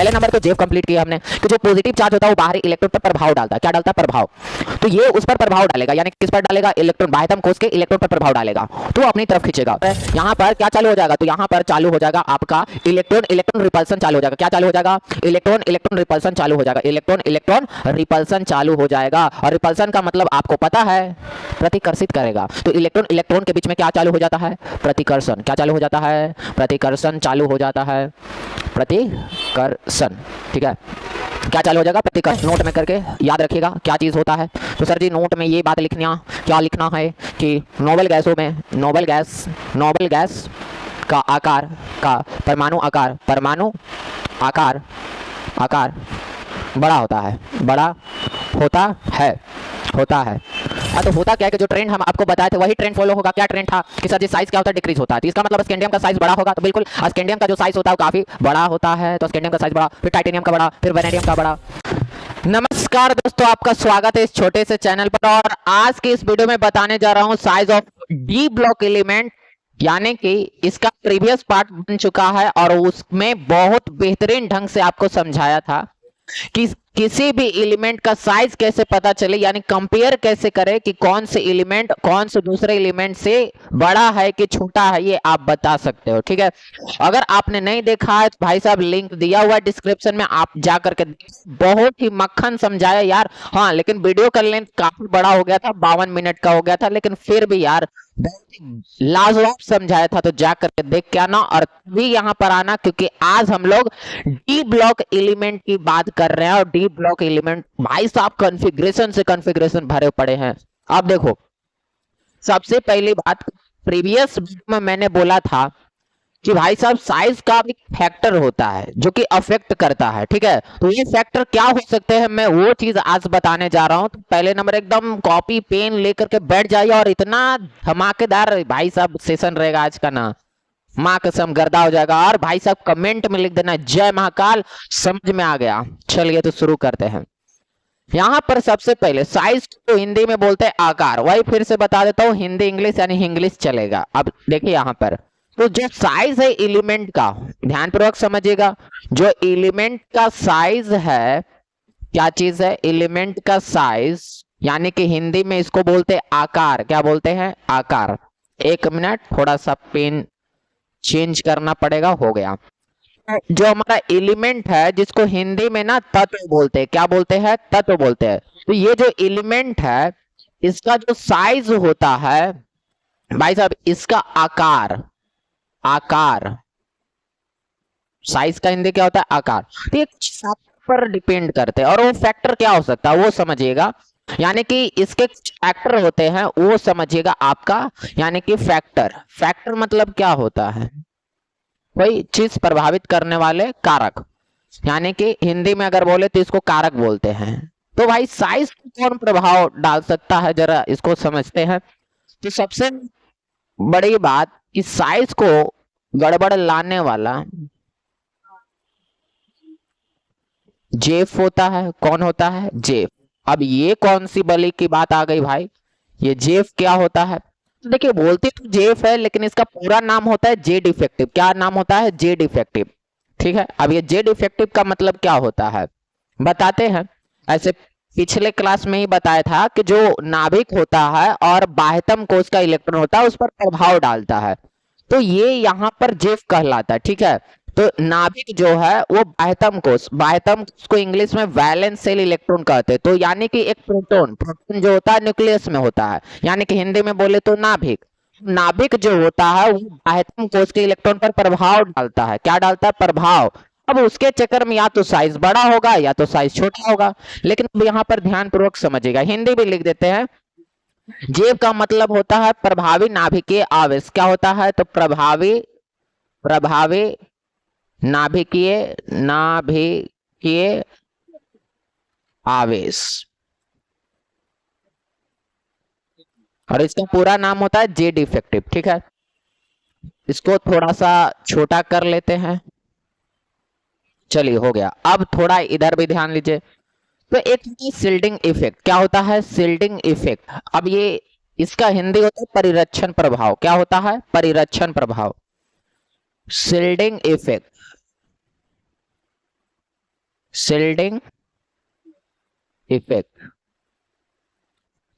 पहले नंबर तो जेव कंप्लीट किया हमने कि जो पॉजिटिव चार्ज होता है वो बाहरी इलेक्ट्रॉन पर प्रभाव डालता है। क्या डालता है? प्रभाव। तो ये उस पर प्रभाव डालेगा, यानी किस पर डालेगा? इलेक्ट्रॉन, बाह्यतम कोश के इलेक्ट्रॉन पर प्रभाव डालेगा तो अपनी तरफ खींचेगा। यहाँ पर क्या चालू हो जाएगा? तो यहाँ पर चालू हो जाएगा आपका इलेक्ट्रॉन इलेक्ट्रॉन रिपल्सन चालू हो जाएगा। क्या चालू हो जाएगा? इलेक्ट्रॉन इलेक्ट्रॉन रिपल्सन चालू हो जाएगा। इलेक्ट्रॉन इलेक्ट्रॉन रिपल्सन चालू हो जाएगा। और रिपल्सन का मतलब आपको पता है, प्रतिकर्षित करेगा। तो इलेक्ट्रॉन इलेक्ट्रॉन के बीच में क्या चालू हो जाता है? प्रतिकर्षण। क्या चालू हो जाता है? प्रतिकर्षण चालू हो जाता है। प्रतिकर्षण, ठीक है। क्या चालू हो जाएगा? प्रतिकर्षण। नोट में करके याद रखिएगा क्या चीज होता है। तो सर जी नोट में ये बात लिखना, क्या लिखना है कि नोबेल गैसों में नोबेल गैस का आकार, का परमाणु आकार, परमाणु आकार बड़ा होता है, बड़ा होता है। हाँ, तो होता क्या है कि जो ट्रेंड हम आपको बताए थे वही ट्रेंड फॉलो होगा। क्या ट्रेंड था कि सर जी साइज क्या होता है? डिक्रीज होता है। तो इसका मतलब स्कैंडियम का साइज बड़ा होगा। तो बिल्कुल स्कैंडियम का जो साइज होता है वो काफी बड़ा होता है। तो स्कैंडियम का साइज बड़ा, फिर टाइटेनियम का बड़ा, फिर वैनेडियम का बड़ा। नमस्कार दोस्तों, आपका स्वागत है इस छोटे से चैनल पर। और आज के इस वीडियो में बताने जा रहा हूँ size of D block element, यानी कि इसका प्रीवियस पार्ट बन चुका है और उसमें बहुत बेहतरीन ढंग से आपको समझाया था कि किसी भी एलिमेंट का साइज कैसे पता चले, यानी कंपेयर कैसे करें कि कौन से एलिमेंट कौन से दूसरे एलिमेंट से बड़ा है कि छोटा है, ये आप बता सकते हो। ठीक है, अगर आपने नहीं देखा है तो भाई साहब लिंक दिया हुआ है डिस्क्रिप्शन में, आप जा करके बहुत ही मक्खन समझाया यार। हाँ, लेकिन वीडियो का लेंथ काफी बड़ा हो गया था, 52 मिनट का हो गया था, लेकिन फिर भी यार लाजवाब समझाया था। तो जा करके देख के आना और भी यहाँ पर आना, क्योंकि आज हम लोग डी ब्लॉक एलिमेंट की बात कर रहे हैं। और डी ब्लॉक एलिमेंट भाई साहब कॉन्फ़िगरेशन से कॉन्फ़िगरेशन भरे पड़े हैं। अब देखो, सबसे पहली बात, प्रीवियस वीडियो में मैंने बोला था कि भाई साहब साइज का भी फैक्टर होता है जो कि अफेक्ट करता है। ठीक है, तो ये फैक्टर क्या हो सकते हैं मैं वो चीज आज बताने जा रहा हूं। तो पहले नंबर एकदम कॉपी पेन लेकर के बैठ जाइए और इतना धमाकेदार भाई साहब सेशन रहेगा आज का ना, माँ कसम गर्दा हो जाएगा। और भाई साहब कमेंट में लिख देना जय महाकाल, समझ में आ गया। चलिए तो शुरू करते हैं। यहाँ पर सबसे पहले साइज को हिंदी में बोलते हैं आकार, वही फिर से बता देता हूँ, हिंदी इंग्लिश यानी इंग्लिश चलेगा। अब देखिए यहाँ पर तो जो साइज है एलिमेंट का, ध्यानपूर्वक समझिएगा, जो एलिमेंट का साइज है, क्या चीज है? एलिमेंट का साइज, यानी कि हिंदी में इसको बोलते हैं आकार। क्या बोलते हैं? आकार। एक मिनट, थोड़ा सा पेन चेंज करना पड़ेगा, हो गया। जो हमारा एलिमेंट है जिसको हिंदी में ना तत्व बोलते हैं, क्या बोलते हैं? तत्व बोलते हैं। तो ये जो एलिमेंट है इसका जो साइज होता है भाई साहब, इसका आकार, साइज का हिंदी क्या होता है? आकार। तो ये फैक्टर पर डिपेंड करते हैं, और वो फैक्टर क्या हो सकता है वो समझिएगा, यानी कि इसके फैक्टर होते हैं वो समझिएगा आपका, यानी कि फैक्टर मतलब क्या होता है? कोई चीज प्रभावित करने वाले कारक, यानी कि हिंदी में अगर बोले तो इसको कारक बोलते हैं। तो भाई साइज कौन प्रभाव डाल सकता है, जरा इसको समझते हैं। तो सबसे बड़ी बात कि साइज को गड़बड़ लाने वाला जेफ होता है। कौन होता है? जेफ। अब ये कौन सी बली की बात आ गई भाई, ये जेफ क्या होता है? तो देखिए, बोलते तो जेफ है लेकिन इसका पूरा नाम होता है जे डिफेक्टिव। क्या नाम होता है? जे डिफेक्टिव। ठीक है, अब ये जे डिफेक्टिव का मतलब क्या होता है बताते हैं। ऐसे पिछले क्लास में ही बताया था कि जो नाभिक होता है और बाह्यतम कोश का इलेक्ट्रॉन होता है उस पर प्रभाव डालता है, तो ये यहाँ पर जेफ कहलाता है। ठीक है, तो नाभिक जो है वो बाह्यतम कोश को इंग्लिश में वैलेंस सेल इलेक्ट्रॉन कहते हैं। तो यानी कि एक प्रोटॉन जो होता है न्यूक्लियस में होता है, यानी कि हिंदी में बोले तो नाभिक जो होता है वो बाह्यतम कोश के इलेक्ट्रॉन पर प्रभाव डालता है। क्या डालता है? प्रभाव। अब उसके चक्कर में या तो साइज बड़ा होगा या तो साइज छोटा होगा। लेकिन अब यहाँ पर ध्यान पूर्वक समझिएगा, हिंदी भी लिख देते हैं। जेव का मतलब होता है प्रभावी नाभिकीय आवेश। क्या होता है? तो प्रभावी नाभिकीय आवेश, और इसका पूरा नाम होता है जे डिफेक्टिव। ठीक है, इसको थोड़ा सा छोटा कर लेते हैं। चलिए, हो गया। अब थोड़ा इधर भी ध्यान लीजिए। तो एक शिल्डिंग इफेक्ट। क्या होता है? Shielding effect. अब ये इसका हिंदी होता है परिरक्षण प्रभाव। क्या होता है? परिरक्षण प्रभाव, शिल्डिंग इफेक्ट। Shielding effect.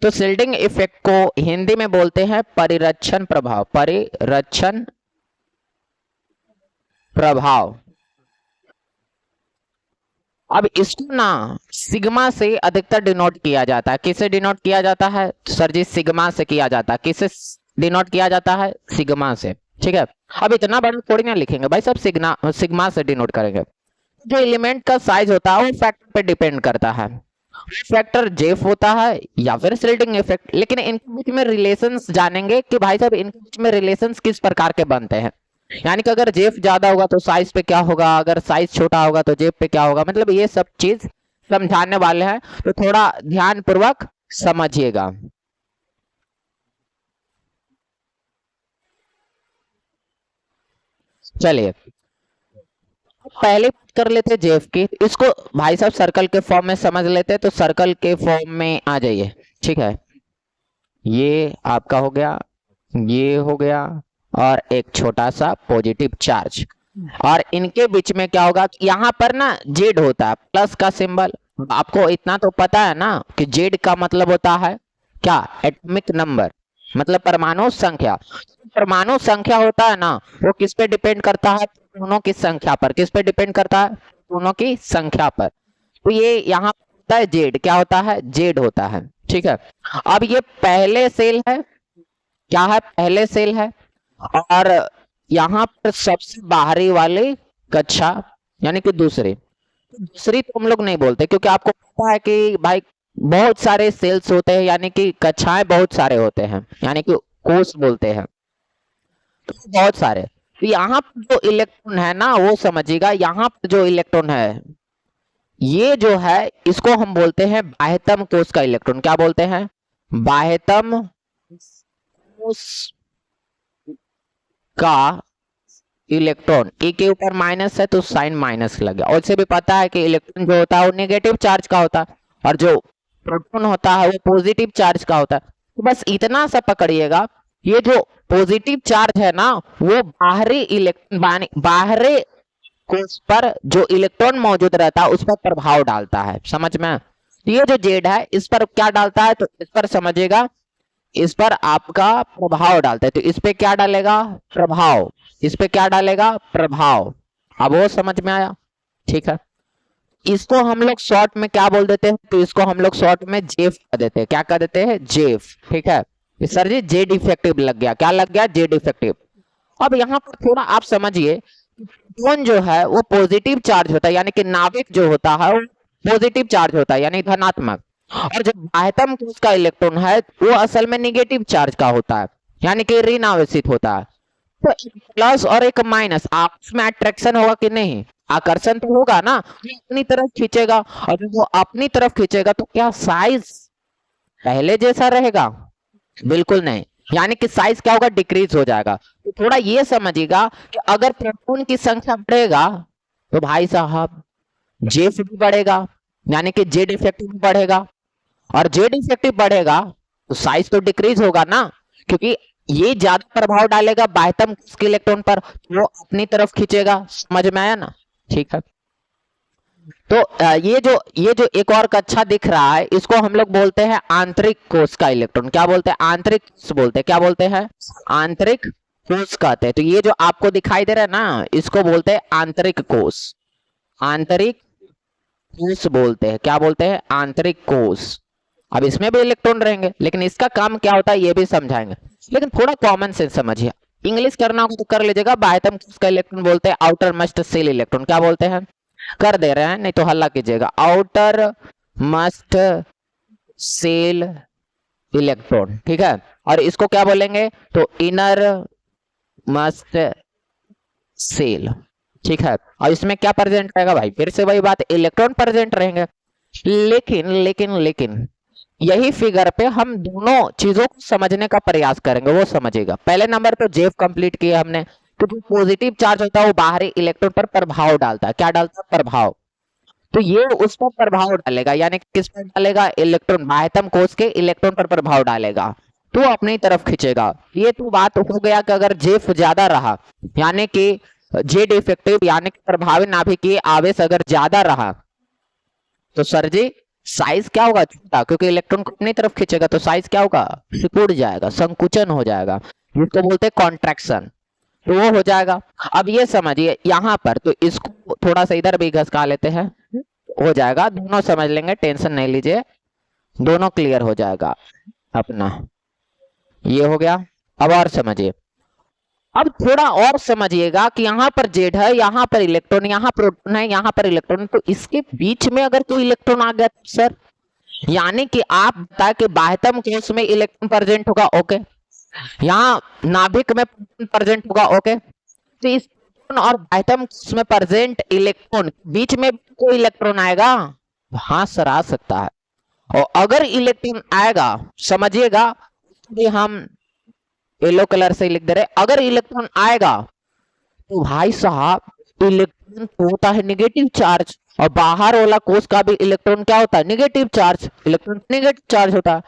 तो शिल्डिंग इफेक्ट को हिंदी में बोलते हैं परिरक्षण प्रभाव। परिरक्षण प्रभाव। अब इसको ना सिग्मा से अधिकतर डिनोट किया जाता है। किससे डिनोट किया जाता है सर जी? सिग्मा से किया जाता है। किससे डिनोट किया जाता है? सिग्मा से। ठीक है, अब इतना बड़ा थोड़ी ना लिखेंगे भाई, सब सिग्मा से डिनोट करेंगे। जो एलिमेंट का साइज होता है वो फैक्टर पे डिपेंड करता है। फैक्टर जेफ होता है या फिर शिल्डिंग इफेक्ट। लेकिन इनके बीच में रिलेशंस जानेंगे कि भाई साहब इनके बीच में रिलेशंस किस प्रकार के बनते हैं। यानी कि अगर जेफ ज्यादा होगा तो साइज पे क्या होगा, अगर साइज छोटा होगा तो जेफ पे क्या होगा, मतलब ये सब चीज समझाने वाले हैं, तो थोड़ा ध्यान पूर्वक समझिएगा। चलिए पहले कर लेते जेफ की, इसको भाई साहब सर्कल के फॉर्म में समझ लेते, तो सर्कल के फॉर्म में आ जाइए। ठीक है, ये आपका हो गया, ये हो गया, और एक छोटा सा पॉजिटिव चार्ज, और इनके बीच में क्या होगा, यहाँ पर ना जेड होता है, प्लस का सिंबल। आपको इतना तो पता है ना कि जेड का मतलब होता है क्या? एटॉमिक नंबर, मतलब परमाणु संख्या। परमाणु संख्या होता है ना, वो किस पे डिपेंड करता है? प्रोटॉनों की संख्या पर। किस पे डिपेंड करता है? प्रोटॉनों की संख्या पर। तो ये यहाँ होता है जेड, क्या होता है? जेड होता है। ठीक है, अब ये पहले सेल है, क्या है? पहले सेल है, और यहाँ पर सबसे बाहरी वाली कक्षा यानी कि दूसरी। दूसरी तो हम लोग नहीं बोलते, क्योंकि आपको पता है कि भाई बहुत सारे सेल्स होते हैं, यानी कि कक्षाएं बहुत सारे होते हैं, यानी कि कोष बोलते हैं, तो बहुत सारे। तो यहाँ पर जो इलेक्ट्रॉन है ना वो समझिएगा, यहाँ पर जो इलेक्ट्रॉन है ये जो है इसको हम बोलते हैं बाह्यतम कोष का इलेक्ट्रॉन। क्या बोलते हैं? बाह्यतम कोष का इलेक्ट्रॉन। ए के ऊपर माइनस है तो साइन माइनस लग गया। और इसे भी पता है कि इलेक्ट्रॉन जो होता है वो नेगेटिव चार्ज का होता है, और जो प्रोटॉन होता है वो पॉजिटिव चार्ज का होता है। तो बस इतना सा पकड़िएगा, ये जो पॉजिटिव चार्ज है ना वो बाहरी इलेक्ट्रॉन, बाहरी कोष पर जो इलेक्ट्रॉन मौजूद रहता है उस पर प्रभाव डालता है। समझ में? तो ये जो जेड है इस पर क्या डालता है, तो इस पर समझिएगा, इस पर आपका प्रभाव डालता है। तो इस पे क्या डालेगा? प्रभाव। इस पे क्या डालेगा? प्रभाव। अब वो समझ में आया? ठीक है, इसको हम लोग शॉर्ट में क्या बोल देते हैं? तो इसको हम लोग शॉर्ट में जेफ कह देते हैं। क्या कह देते हैं? जेफ। ठीक है, सर जी जेड इफेक्टिव लग गया। क्या लग गया? Z effective. अब यहाँ पर थोड़ा आप समझिए, प्रोटॉन जो है वो पॉजिटिव चार्ज होता है, यानी कि नाभिक जो होता है वो पॉजिटिव चार्ज होता है, यानी धनात्मक। और जो बाह्यतम कोष का इलेक्ट्रॉन है वो असल में नेगेटिव चार्ज का होता है, यानी कि ऋण आवेशित होता है। तो एक प्लस और एक माइनस, आपस में अट्रैक्शन होगा कि नहीं? आकर्षण तो होगा ना, वो अपनी तरफ खींचेगा, और जब वो अपनी तरफ खींचेगा तो क्या साइज पहले जैसा रहेगा? बिल्कुल नहीं, यानी कि साइज क्या होगा? डिक्रीज हो जाएगा। तो थोड़ा ये समझिएगा कि अगर प्रोटॉन की संख्या बढ़ेगा तो भाई साहब जेफ भी बढ़ेगा, यानी कि जेड इफेक्टिव भी बढ़ेगा, और जेड इफेक्टिव बढ़ेगा तो साइज तो डिक्रीज होगा ना, क्योंकि ये ज्यादा प्रभाव डालेगा बाह्यतम के इलेक्ट्रॉन पर, वो अपनी तरफ खींचेगा। समझ में आया ना? ठीक है, तो ये जो एक और कक्षा दिख रहा है इसको हम लोग बोलते हैं आंतरिक कोष का इलेक्ट्रॉन। क्या बोलते हैं? आंतरिक कोष बोलते हैं। क्या बोलते हैं? आंतरिक कोष कहते हैं। तो ये जो आपको दिखाई दे रहा है ना इसको बोलते हैं आंतरिक कोष। आंतरिक कोष बोलते हैं। क्या बोलते हैं? आंतरिक कोष। अब इसमें भी इलेक्ट्रॉन रहेंगे, लेकिन इसका काम क्या होता है ये भी समझाएंगे, लेकिन थोड़ा कॉमन सेंस समझिए। इंग्लिश करना होगा तो कर लीजिएगा। बाह्यतम कोष का इलेक्ट्रॉन बोलते हैं आउटर मस्ट सेल इलेक्ट्रॉन। क्या बोलते हैं? कर दे रहे हैं, नहीं तो हल्ला कीजिएगा। Outer must cell electron. ठीक है, और इसको क्या बोलेंगे? तो इनर मस्ट सेल। ठीक है, और इसमें क्या प्रेजेंट रहेगा भाई? फिर से वही बात, इलेक्ट्रॉन प्रेजेंट रहेंगे। लेकिन लेकिन लेकिन यही फिगर पे हम दोनों चीजों को समझने का प्रयास करेंगे, वो समझेगा। पहले नंबर पे जेफ कंप्लीट किया हमने, तो जो पॉजिटिव चार्ज होता है वो बाहरी इलेक्ट्रॉन पर प्रभाव डालता है। क्या डालता है? प्रभाव। तो ये उस पर प्रभाव डालेगा, यानी किस पर डालेगा? इलेक्ट्रॉन, बाह्यतम कोष के इलेक्ट्रॉन पर प्रभाव डालेगा, तो अपनी तरफ खींचेगा। ये तो बात हो गया कि अगर जेफ ज्यादा रहा, यानी कि जेड इफेक्टिव यानी कि प्रभावी नाभिकीय आवेश अगर ज्यादा रहा, तो सर जी साइज क्या होगा, छोटा, क्योंकि इलेक्ट्रॉन को अपनी तरफ खींचेगा तो साइज क्या होगा, सिकुड़ जाएगा, संकुचन हो जाएगा, जिसको बोलते हैं कॉन्ट्रैक्शन। तो वो हो जाएगा। अब ये समझिए यहाँ पर, तो इसको थोड़ा सा इधर भी घसका लेते हैं, हो जाएगा, दोनों समझ लेंगे, टेंशन नहीं लीजिए, दोनों क्लियर हो जाएगा अपना। ये हो गया। अब और समझिए, अब थोड़ा और समझिएगा कि यहाँ पर जेड है, यहाँ पर इलेक्ट्रॉन, यहाँ प्रोटॉन है, यहाँ पर इलेक्ट्रॉन, तो इसके बीच में अगर कोई इलेक्ट्रॉन आ गया तो सर, यानी कि आप बताए कि बाह्यतम कोश में इलेक्ट्रॉन प्रेजेंट होगा, ओके, यहाँ नाभिक में प्रेजेंट होगा, ओके, तो इस और बाह्यतम कोश में प्रेजेंट इलेक्ट्रॉन बीच में कोई इलेक्ट्रॉन आएगा, हाँ सर आ सकता है। और अगर इलेक्ट्रॉन आएगा, समझिएगा, तो हम येलो कलर से लिख दे रहे, अगर इलेक्ट्रॉन आएगा तो भाई साहब इलेक्ट्रॉन होता है निगेटिव चार्ज, और बाहर वाला कोश का भी इलेक्ट्रॉन क्या होता है, negative charge, electron negative charge होता है।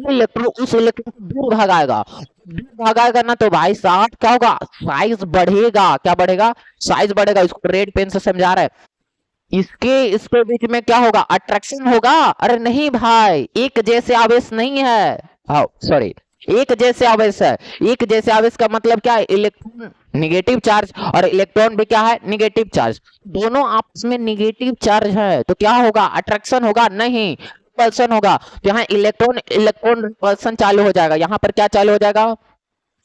इलेक्ट्रॉन उस इलेक्ट्रॉन को दूर भगाएगा, दूर भगाएगा ना, तो भाई साहब क्या होगा, साइज बढ़ेगा, क्या बढ़ेगा, साइज बढ़ेगा। इसको रेड पेन से समझा रहा है। इसके बीच में क्या होगा, अट्रैक्शन होगा। अरे नहीं भाई, एक जैसे आवेश नहीं है, सॉरी, एक जैसे आवेश है। एक जैसे आवेश का मतलब क्या है, इलेक्ट्रॉन निगेटिव चार्ज और इलेक्ट्रॉन भी क्या है, निगेटिव चार्ज, दोनों आपस में निगेटिव चार्ज है, तो क्या होगा, अट्रैक्शन होगा, नहीं रिपल्सन होगा। तो यहाँ इलेक्ट्रॉन इलेक्ट्रॉन रिपल्सन चालू हो जाएगा। यहाँ पर क्या चालू हो जाएगा,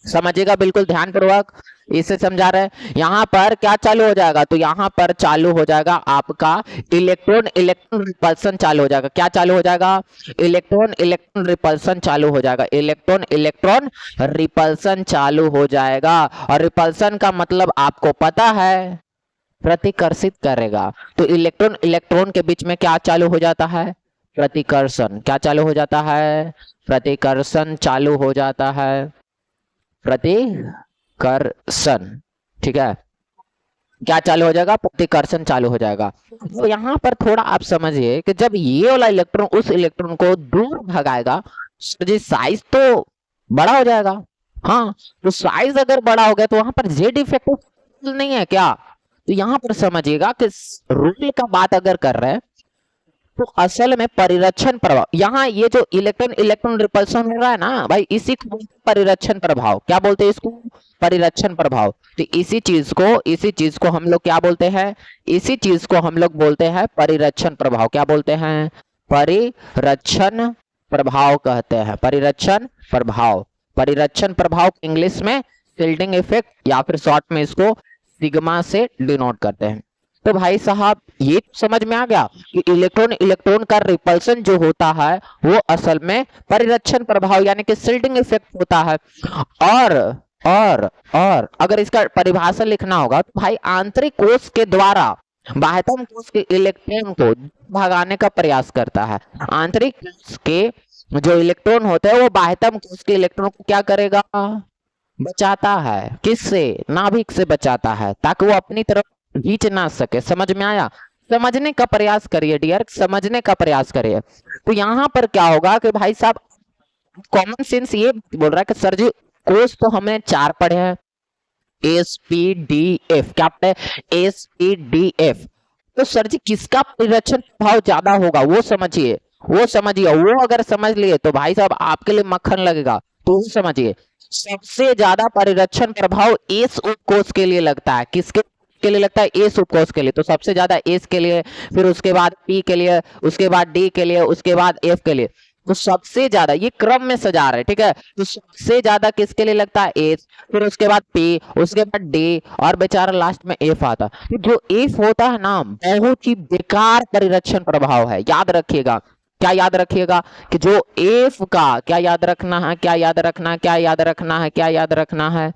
समझिएगा बिल्कुल ध्यान पूर्वक, इसे समझा रहे हैं। यहाँ पर क्या चालू हो जाएगा, तो यहाँ पर चालू हो जाएगा आपका इलेक्ट्रॉन इलेक्ट्रॉन रिपल्सन चालू हो जाएगा। क्या चालू हो जाएगा, इलेक्ट्रॉन इलेक्ट्रॉन रिपल्सन चालू हो जाएगा, इलेक्ट्रॉन इलेक्ट्रॉन रिपल्सन चालू हो जाएगा। और रिपल्सन का मतलब आपको पता है, प्रतिकर्षित करेगा। तो इलेक्ट्रॉन इलेक्ट्रॉन के बीच में क्या चालू हो जाता है, प्रतिकर्षण। क्या चालू हो जाता है, प्रतिकर्षण चालू हो जाता है, प्रतिकर्षण, ठीक है, क्या चालू हो जाएगा, प्रतिकर्षण चालू हो जाएगा। तो यहाँ पर थोड़ा आप समझिए कि जब ये वाला इलेक्ट्रॉन उस इलेक्ट्रॉन को दूर भगाएगा, तो जी साइज तो बड़ा हो जाएगा। हाँ, तो साइज अगर बड़ा हो गया तो वहां पर जेड इफेक्ट नहीं है क्या। तो यहाँ पर समझिएगा कि रूल का बात अगर कर रहे हैं तो असल में परिरक्षण प्रभाव, यहाँ ये जो इलेक्ट्रॉन इलेक्ट्रॉन रिपल्सन हो रहा है ना भाई, इसी को परिरक्षण प्रभाव, क्या बोलते हैं इसको, परिरक्षण प्रभाव। तो इसी चीज को हम लोग क्या बोलते हैं, इसी चीज को हम लोग बोलते हैं परिरक्षण प्रभाव। क्या बोलते हैं, परिरक्षण प्रभाव कहते हैं, परिरक्षण प्रभाव। परिरक्षण प्रभाव इंग्लिश में शिल्डिंग इफेक्ट या फिर शॉर्ट में इसको सिग्मा से डिनोट करते हैं। तो भाई साहब ये समझ में आ गया कि इलेक्ट्रॉन इलेक्ट्रॉन का रिपल्सन जो होता है वो असल में परिरक्षण प्रभाव यानी कि शिल्डिंग इफेक्ट होता है। और अगर इसका परिभाषा लिखना होगा तो भाई आंतरिक कोश के द्वारा बाह्यतम कोश के इलेक्ट्रॉन को भगाने का प्रयास करता है। आंतरिक कोश के जो इलेक्ट्रॉन होते हैं वो बाह्यतम कोश के इलेक्ट्रॉन को क्या करेगा, बचाता है। किससे, नाभिक से बचाता है, ताकि वो अपनी तरफ खींच ना सके। समझ में आया, समझने का प्रयास करिए डियर, समझने का प्रयास करिए। तो यहाँ पर क्या होगा कि भाई साहब कॉमन सेंस ये बोल रहा है कि सर जी कोश तो हमने 4 पढ़े हैं, एसपीडीएफ, क्या पढ़े, एसपीडीएफ। तो सर जी किसका परिरक्षण प्रभाव ज्यादा होगा वो समझिए, वो समझिए, वो अगर समझ लिए तो भाई साहब आपके लिए मक्खन लगेगा। तो वो समझिए सबसे ज्यादा परिरक्षण प्रभाव एस उपकोश के लिए लगता है। किसके के लिए लगता है, एस उपकोश के लिए। तो सबसे ज्यादा एस के लिए, फिर उसके बाद पी के लिए, उसके बाद डी के लिए, उसके बाद एफ के लिए। तो सबसे ज्यादा ये क्रम में सजा रहे, ठीक है। तो सबसे ज्यादा किसके लिए लगता है, एस, फिर उसके बाद पी, उसके बाद डी, और बेचारा लास्ट में एफ आता। तो जो एफ होता है ना, बहुत ही बेकार परिरक्षण प्रभाव है। याद रखिएगा, क्या याद रखिएगा कि जो एफ का, क्या याद रखना है, क्या याद रखना, क्या याद रखना है, क्या याद रखना है,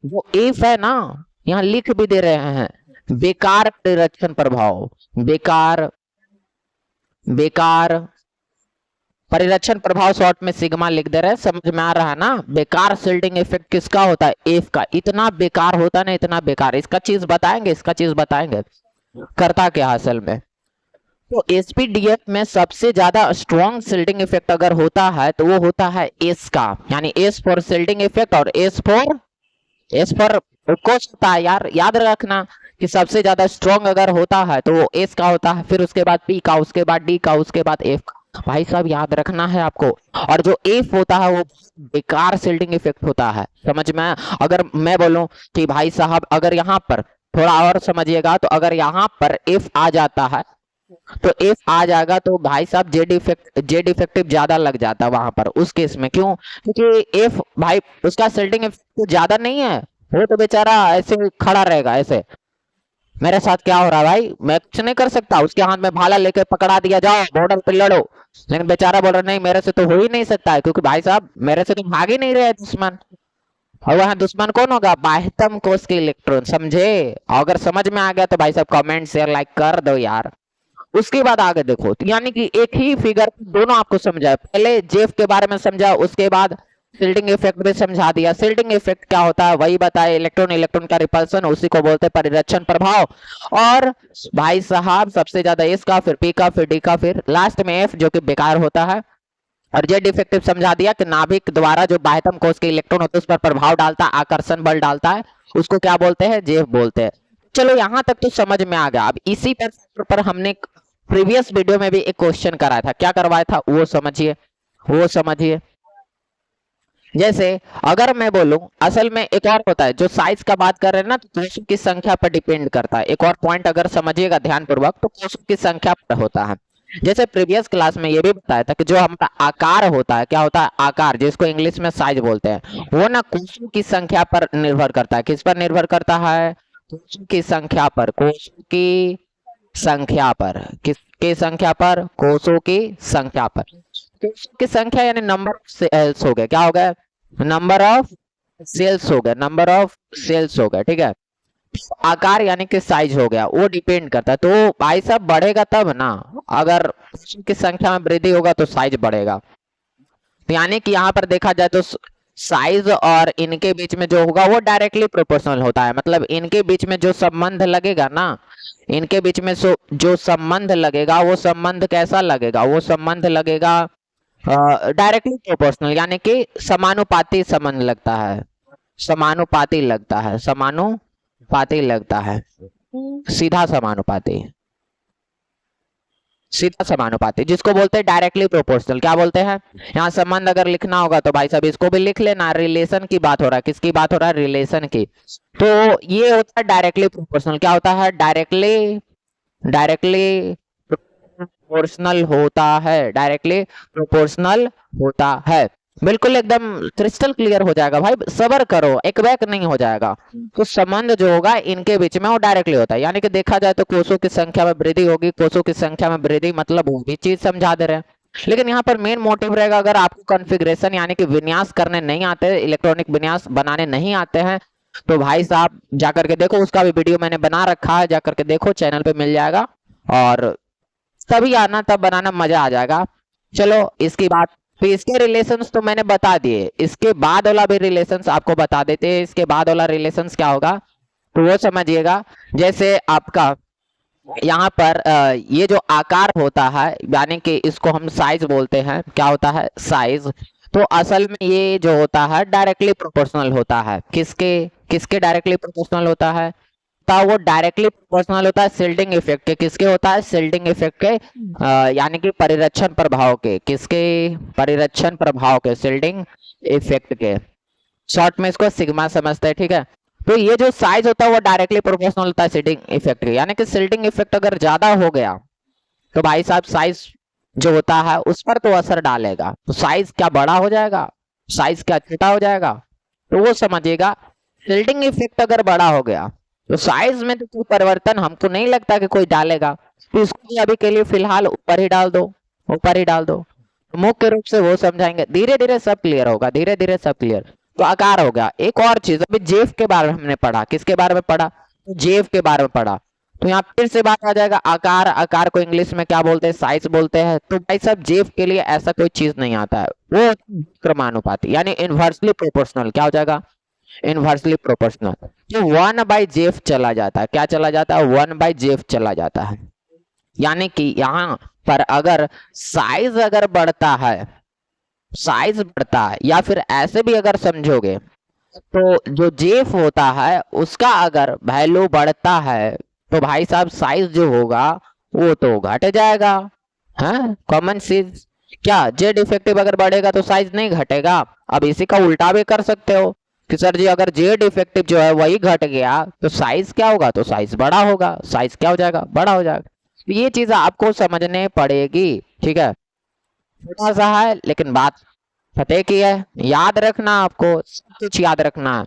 जो एफ है ना, यहां लिख भी दे रहे हैं, बेकार परिरक्षण प्रभाव, बेकार बेकार परिरक्षण प्रभाव शॉर्ट में सिग्मा लिख दे रहे हैं। समझ में आ रहा है ना। बेकार शिल्डिंग इफेक्ट किसका होता है, एफ का। इतना बेकार होता है ना, इतना बेकार। इसका चीज बताएंगे, इसका चीज बताएंगे करता क्या असल में। तो एसपीडीएफ में सबसे ज्यादा स्ट्रॉन्ग शिल्डिंग इफेक्ट अगर होता है तो वो होता है एस का, यानी एस फॉर शिल्डिंग इफेक्ट और एस फॉर उपकोश होता है। यार याद रखना कि सबसे ज्यादा स्ट्रॉन्ग अगर होता है तो वो एस का होता है, फिर उसके बाद पी का, उसके बाद डी का, उसके बाद एफ का। भाई साहब याद रखना है आपको। और जो एफ होता है वो बेकार शिल्डिंग इफेक्ट होता है, समझ में? अगर मैं बोलूं कि भाई साहब अगर यहाँ पर थोड़ा और समझिएगा, तो अगर यहाँ पर एफ आ जाता है तो एफ आ जाएगा तो भाई साहब जेड इफेक्टिव ज्यादा लग जाता है वहां पर उस केस में। क्यों? क्योंकि एफ भाई उसका शिल्डिंग इफेक्ट ज्यादा नहीं है, वो तो बेचारा ऐसे खड़ा रहेगा ऐसे। मेरे साथ क्या हो रहा है भाई, मैं कुछ नहीं कर सकता, उसके हाथ में भाला लेके पकड़ा दिया, जाओ बॉर्डर पे लड़ो। लेकिन बेचारा बोल रहा नहीं, मेरे से तो हो ही नहीं सकता है, क्योंकि भाई साहब मेरे से तो भाग ही नहीं रहे दुश्मन। और वहां दुश्मन कौन होगा? बाह्यतम कोश के इलेक्ट्रॉन, समझे? अगर समझ में आ गया तो भाई साहब कमेंट शेयर लाइक कर दो यार। उसके बाद आगे देखो, तो यानी कि एक ही फिगर दोनों आपको समझा, पहले जेफ के बारे में समझा, उसके बाद शिल्डिंग इफेक्ट भी समझा दिया। शिल्डिंग इफेक्ट क्या होता है वही बताया, इलेक्ट्रॉन इलेक्ट्रॉन का रिपल्सन, उसी को बोलते हैं परिरक्षण प्रभाव। और भाई साहब सबसे ज्यादा एस का, फिर पी का, फिर डी का, फिर लास्ट में एफ जो कि बेकार होता है। और जेड इफेक्टिव समझा दिया कि नाभिक द्वारा जो बाह्यतम कोश के इलेक्ट्रॉन होते हैं उस पर प्रभाव डालता है, आकर्षण बल डालता है, उसको क्या बोलते हैं? जेफ बोलते हैं। चलो यहां तक तो समझ में आ गया। अब इसी पर हमने प्रीवियस वीडियो में भी एक क्वेश्चन कराया था, क्या करवाया था वो समझिए, वो समझिए। जैसे अगर मैं बोलूं, असल में एक और होता है जो साइज का बात कर रहे हैं ना, तो कोशों की संख्या पर डिपेंड करता है। एक और पॉइंट अगर समझिएगा ध्यानपूर्वक, तो कोशों की संख्या पर होता है। जैसे प्रीवियस क्लास में ये भी बताया था कि जो हमारा आकार होता है, क्या होता है? आकार, जिसको इंग्लिश में साइज बोलते हैं, वो ना कोशों की संख्या पर निर्भर करता है। किस पर निर्भर करता है? कोशों की संख्या पर। कोशों की संख्या पर, किसकी संख्या पर? कोशों की संख्या पर। कोशों की संख्या यानी नंबर ऑफ सेल्स हो गए, क्या हो गए? नंबर ऑफ सेल्स हो गए, नंबर ऑफ सेल्स हो गए, ठीक है। आकार यानी कि साइज हो गया, वो डिपेंड करता है। तो भाई साहब बढ़ेगा तब ना, अगर कोशों की संख्या में वृद्धि होगा तो साइज बढ़ेगा। तो यानी कि यहाँ पर देखा जाए तो साइज और इनके बीच में जो होगा वो डायरेक्टली प्रोपोर्शनल होता है। मतलब इनके बीच में जो संबंध लगेगा ना, इनके बीच में जो संबंध लगेगा, वो संबंध कैसा लगेगा? वो संबंध लगेगा डायरेक्टली प्रोपोर्शनल, यानी कि समानुपाती संबंध लगता है, समानुपाती लगता है, समानुपाती लगता है, सीधा समानुपाती, सीधा समानुपाती, जिसको बोलते हैं डायरेक्टली प्रोपोर्शनल। क्या बोलते हैं? यहाँ संबंध अगर लिखना होगा तो भाई साहब इसको भी लिख लेना, रिलेशन की बात हो रहा है। किसकी बात हो रहा है? रिलेशन की। तो ये होता है डायरेक्टली प्रोपोर्शनल। क्या होता है? डायरेक्टली, डायरेक्टली प्रोपोर्शनल होता है, डायरेक्टली प्रोपोर्शनल होता है। बिल्कुल एकदम क्रिस्टल क्लियर हो जाएगा भाई, सबर करो, एक बैक नहीं हो जाएगा। तो संबंध जो होगा इनके बीच में वो डायरेक्टली होता है। यानी कि देखा जाए तो कोशों की संख्या में वृद्धि होगी, कोशों की संख्या में वृद्धि मतलब वो भी चीज समझा दे रहे हैं। लेकिन यहाँ पर मेन मोटिव रहेगा, अगर आपको कॉन्फ़िगरेशन यानी कि विन्यास करने नहीं आते, इलेक्ट्रॉनिक विन्यास बनाने नहीं आते हैं, तो भाई साहब जाकर के देखो, उसका भी वीडियो मैंने बना रखा है, जाकर के देखो, चैनल पे मिल जाएगा। और तभी आना, तब बनाना, मजा आ जाएगा। चलो इसकी बात, फिर इसके रिलेशंस तो मैंने बता दिए, इसके बाद वाला भी रिलेशंस आपको बता देते हैं। इसके बाद वाला रिलेशंस क्या होगा तो वो समझिएगा। जैसे आपका यहाँ पर ये जो आकार होता है, यानी कि इसको हम साइज बोलते हैं। क्या होता है? साइज। तो असल में ये जो होता है डायरेक्टली प्रोपोर्शनल होता है। किसके किसके डायरेक्टली प्रोपोर्शनल होता है? था वो डायरेक्टली प्रोपोर्शनल होता है शिल्डिंग इफेक्ट के। किसके होता है? शिल्डिंग इफेक्ट के, यानी कि परिरक्षण प्रभाव के। किसके? परिरक्षण प्रभाव के, शिल्डिंग इफेक्ट के। शॉर्ट में इसको सिग्मा समझते हैं, ठीक है। तो ये जो साइज होता है वो डायरेक्टली प्रोपोर्शनल होता है शिल्डिंग इफेक्ट के। यानी कि शिल्डिंग इफेक्ट अगर ज्यादा हो गया तो भाई साहब साइज जो होता है उस पर तो असर डालेगा। तो साइज क्या बड़ा हो जाएगा, साइज क्या छोटा हो जाएगा, तो वो समझिएगा। शिल्डिंग इफेक्ट अगर बड़ा हो गया तो साइज में तो कोई परिवर्तन हमको नहीं लगता कि कोई डालेगा। तो इसको भी अभी के लिए फिलहाल ऊपर ही डाल दो, ऊपर ही डाल दो। तो मुख्य रूप से वो समझाएंगे, धीरे धीरे सब क्लियर होगा, धीरे धीरे सब क्लियर। तो आकार हो गया। एक और चीज, अभी जेफ के बारे में हमने पढ़ा। किसके बारे में पढ़ा? तो जेफ के बारे में पढ़ा। तो यहाँ फिर से बात आ जाएगा आकार। आकार को इंग्लिश में क्या बोलते हैं? साइज बोलते हैं। तो भाई साहब जेफ के लिए ऐसा कोई चीज नहीं आता है, वो क्रमानुपाती यानी इनवर्सली प्रोपोर्शनल। क्या हो जाएगा? Inversely proportional. तो 1/जेफ चला जाता है। क्या चला जाता है? 1/जेफ चला जाता है। यानी कि यहाँ पर अगर साइज अगर बढ़ता है, साइज बढ़ता है, या फिर ऐसे भी अगर समझोगे तो जो जेफ होता है उसका अगर वैल्यू बढ़ता है तो भाई साहब साइज जो होगा वो तो घट जाएगा। हाँ, कॉमन चीज। क्या जेड इफेक्टिव अगर बढ़ेगा तो साइज नहीं घटेगा? अब इसी का उल्टा भी कर सकते हो कि सर जी अगर जेड इफेक्टिव जो है वही घट गया तो साइज क्या होगा? तो साइज बड़ा होगा। साइज क्या हो जाएगा? बड़ा हो जाएगा। तो ये चीज आपको समझने पड़ेगी। ठीक है, छोटा सा है लेकिन बात फतेह की है। याद रखना, आपको सब कुछ याद रखना है।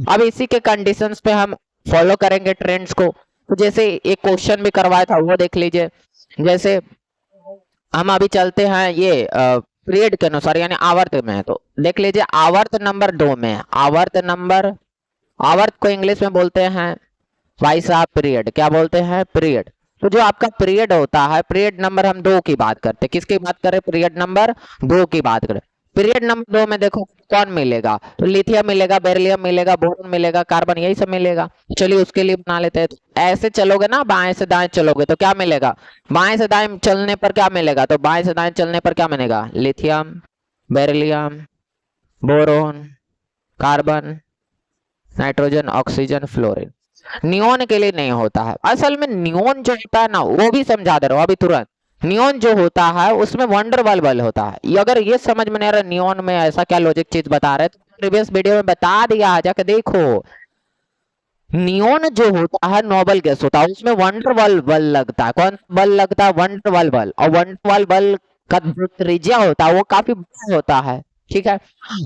अब इसी के कंडीशंस पे हम फॉलो करेंगे ट्रेंड्स को। तो जैसे एक क्वेश्चन भी करवाया था वो देख लीजिए। जैसे हम अभी चलते हैं ये पीरियड के अनुसार यानी आवर्त में, तो देख लीजिए आवर्त नंबर 2 में, आवर्त को इंग्लिश में बोलते हैं भाई साहब पीरियड। क्या बोलते हैं? पीरियड। तो जो आपका पीरियड होता है, पीरियड नंबर हम 2 की बात करते हैं। किसकी बात करें? पीरियड नंबर 2 की बात करें। पीरियड नंबर 2 में देखो कौन मिलेगा? तो लिथियम मिलेगा, बेरिलियम मिलेगा, बोरॉन मिलेगा, कार्बन, यही सब मिलेगा। चलिए उसके लिए बना लेते हैं। तो ऐसे चलोगे ना, बाएं से दाएं चलोगे तो क्या मिलेगा? बाएं से दाएं चलने पर क्या मिलेगा? तो बाएं से दाएं चलने पर क्या मिलेगा? Lithium, beryllium, boron, carbon, nitrogen, oxygen, fluorine. Neon के लिए नहीं होता है। असल में नियोन जो होता है ना, वो भी समझा दे रहा हूं अभी तुरंत। नियोन जो होता है उसमें वंडर वाल बल्ब होता है। ये अगर ये समझ में नहीं आ रहा नियोन में ऐसा क्या लॉजिक चीज बता रहे तो प्रीवियस वीडियो में बता दिया है, जाके देखो। नियोन जो होता है नोबल गैस होता है, उसमें वंडर वाल बल्ब लगता है। कौन बल्ब लगता है? वंडर वाल बल्ब। और वंडर वाल बल्ब का जो त्रिज्या होता है वो काफी बड़ा होता है। ठीक है,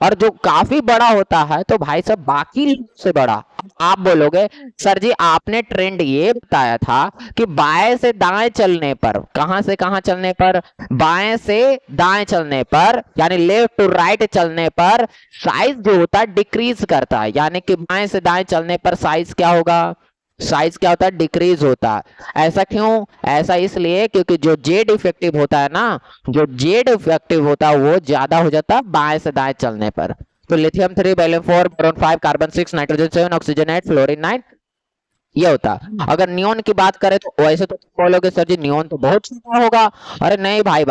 और जो काफी बड़ा होता है तो भाई साहब बाकी से बड़ा। अब आप बोलोगे सर जी आपने ट्रेंड ये बताया था कि बाएं से दाएं चलने पर, कहां से कहां चलने पर? बाएं से दाएं चलने पर यानी लेफ्ट टू राइट चलने पर साइज जो होता है डिक्रीज करता है। यानी कि बाएं से दाएं चलने पर साइज क्या होगा? साइज क्या होता है? डिक्रीज होता है। ऐसा क्यों? ऐसा इसलिए क्योंकि जो जेड इफेक्टिव होता है ना, जो जेड इफेक्टिव होता है वो ज्यादा हो जाता है बाएं से दाएं चलने पर। तो lithium 3, beryllium 4, boron 5, carbon 6, nitrogen 7, oxygen 8, fluorine 9, ये होता। अगर नियोन की बात करें तो वैसे तो तुम बोलोगे सर जी नियोन तो बहुत छोटा होगा। अरे नहीं भाई,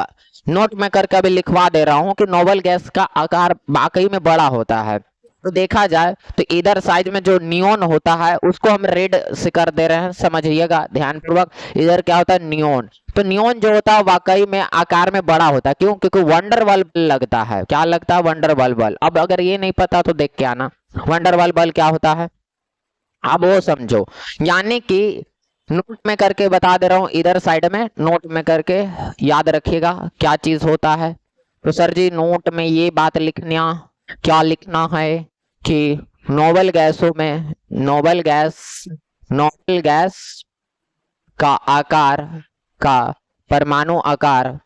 नोट में करके अभी लिखवा दे रहा हूं कि नोबल गैस का आकार वाकई में बड़ा होता है। तो देखा जाए तो इधर साइड में जो नियोन होता है उसको हम रेड से कर दे रहे हैं, समझिएगा ध्यानपूर्वक। इधर क्या होता है? नियोन। तो नियोन जो होता है वाकई में आकार में बड़ा होता है। क्यों? क्योंकि वंडर बल्ब लगता है। क्या लगता है? Wonder bulb. अब अगर ये नहीं पता तो देख के आना वंडर बल्ब क्या होता है, अब वो समझो। यानी कि नोट में करके बता दे रहा हूं, इधर साइड में नोट में करके याद रखिएगा क्या चीज होता है। तो सर जी नोट में ये बात लिखना, क्या लिखना है कि नोबल गैसों में, नोबल गैस का आकार, का परमाणु आकार,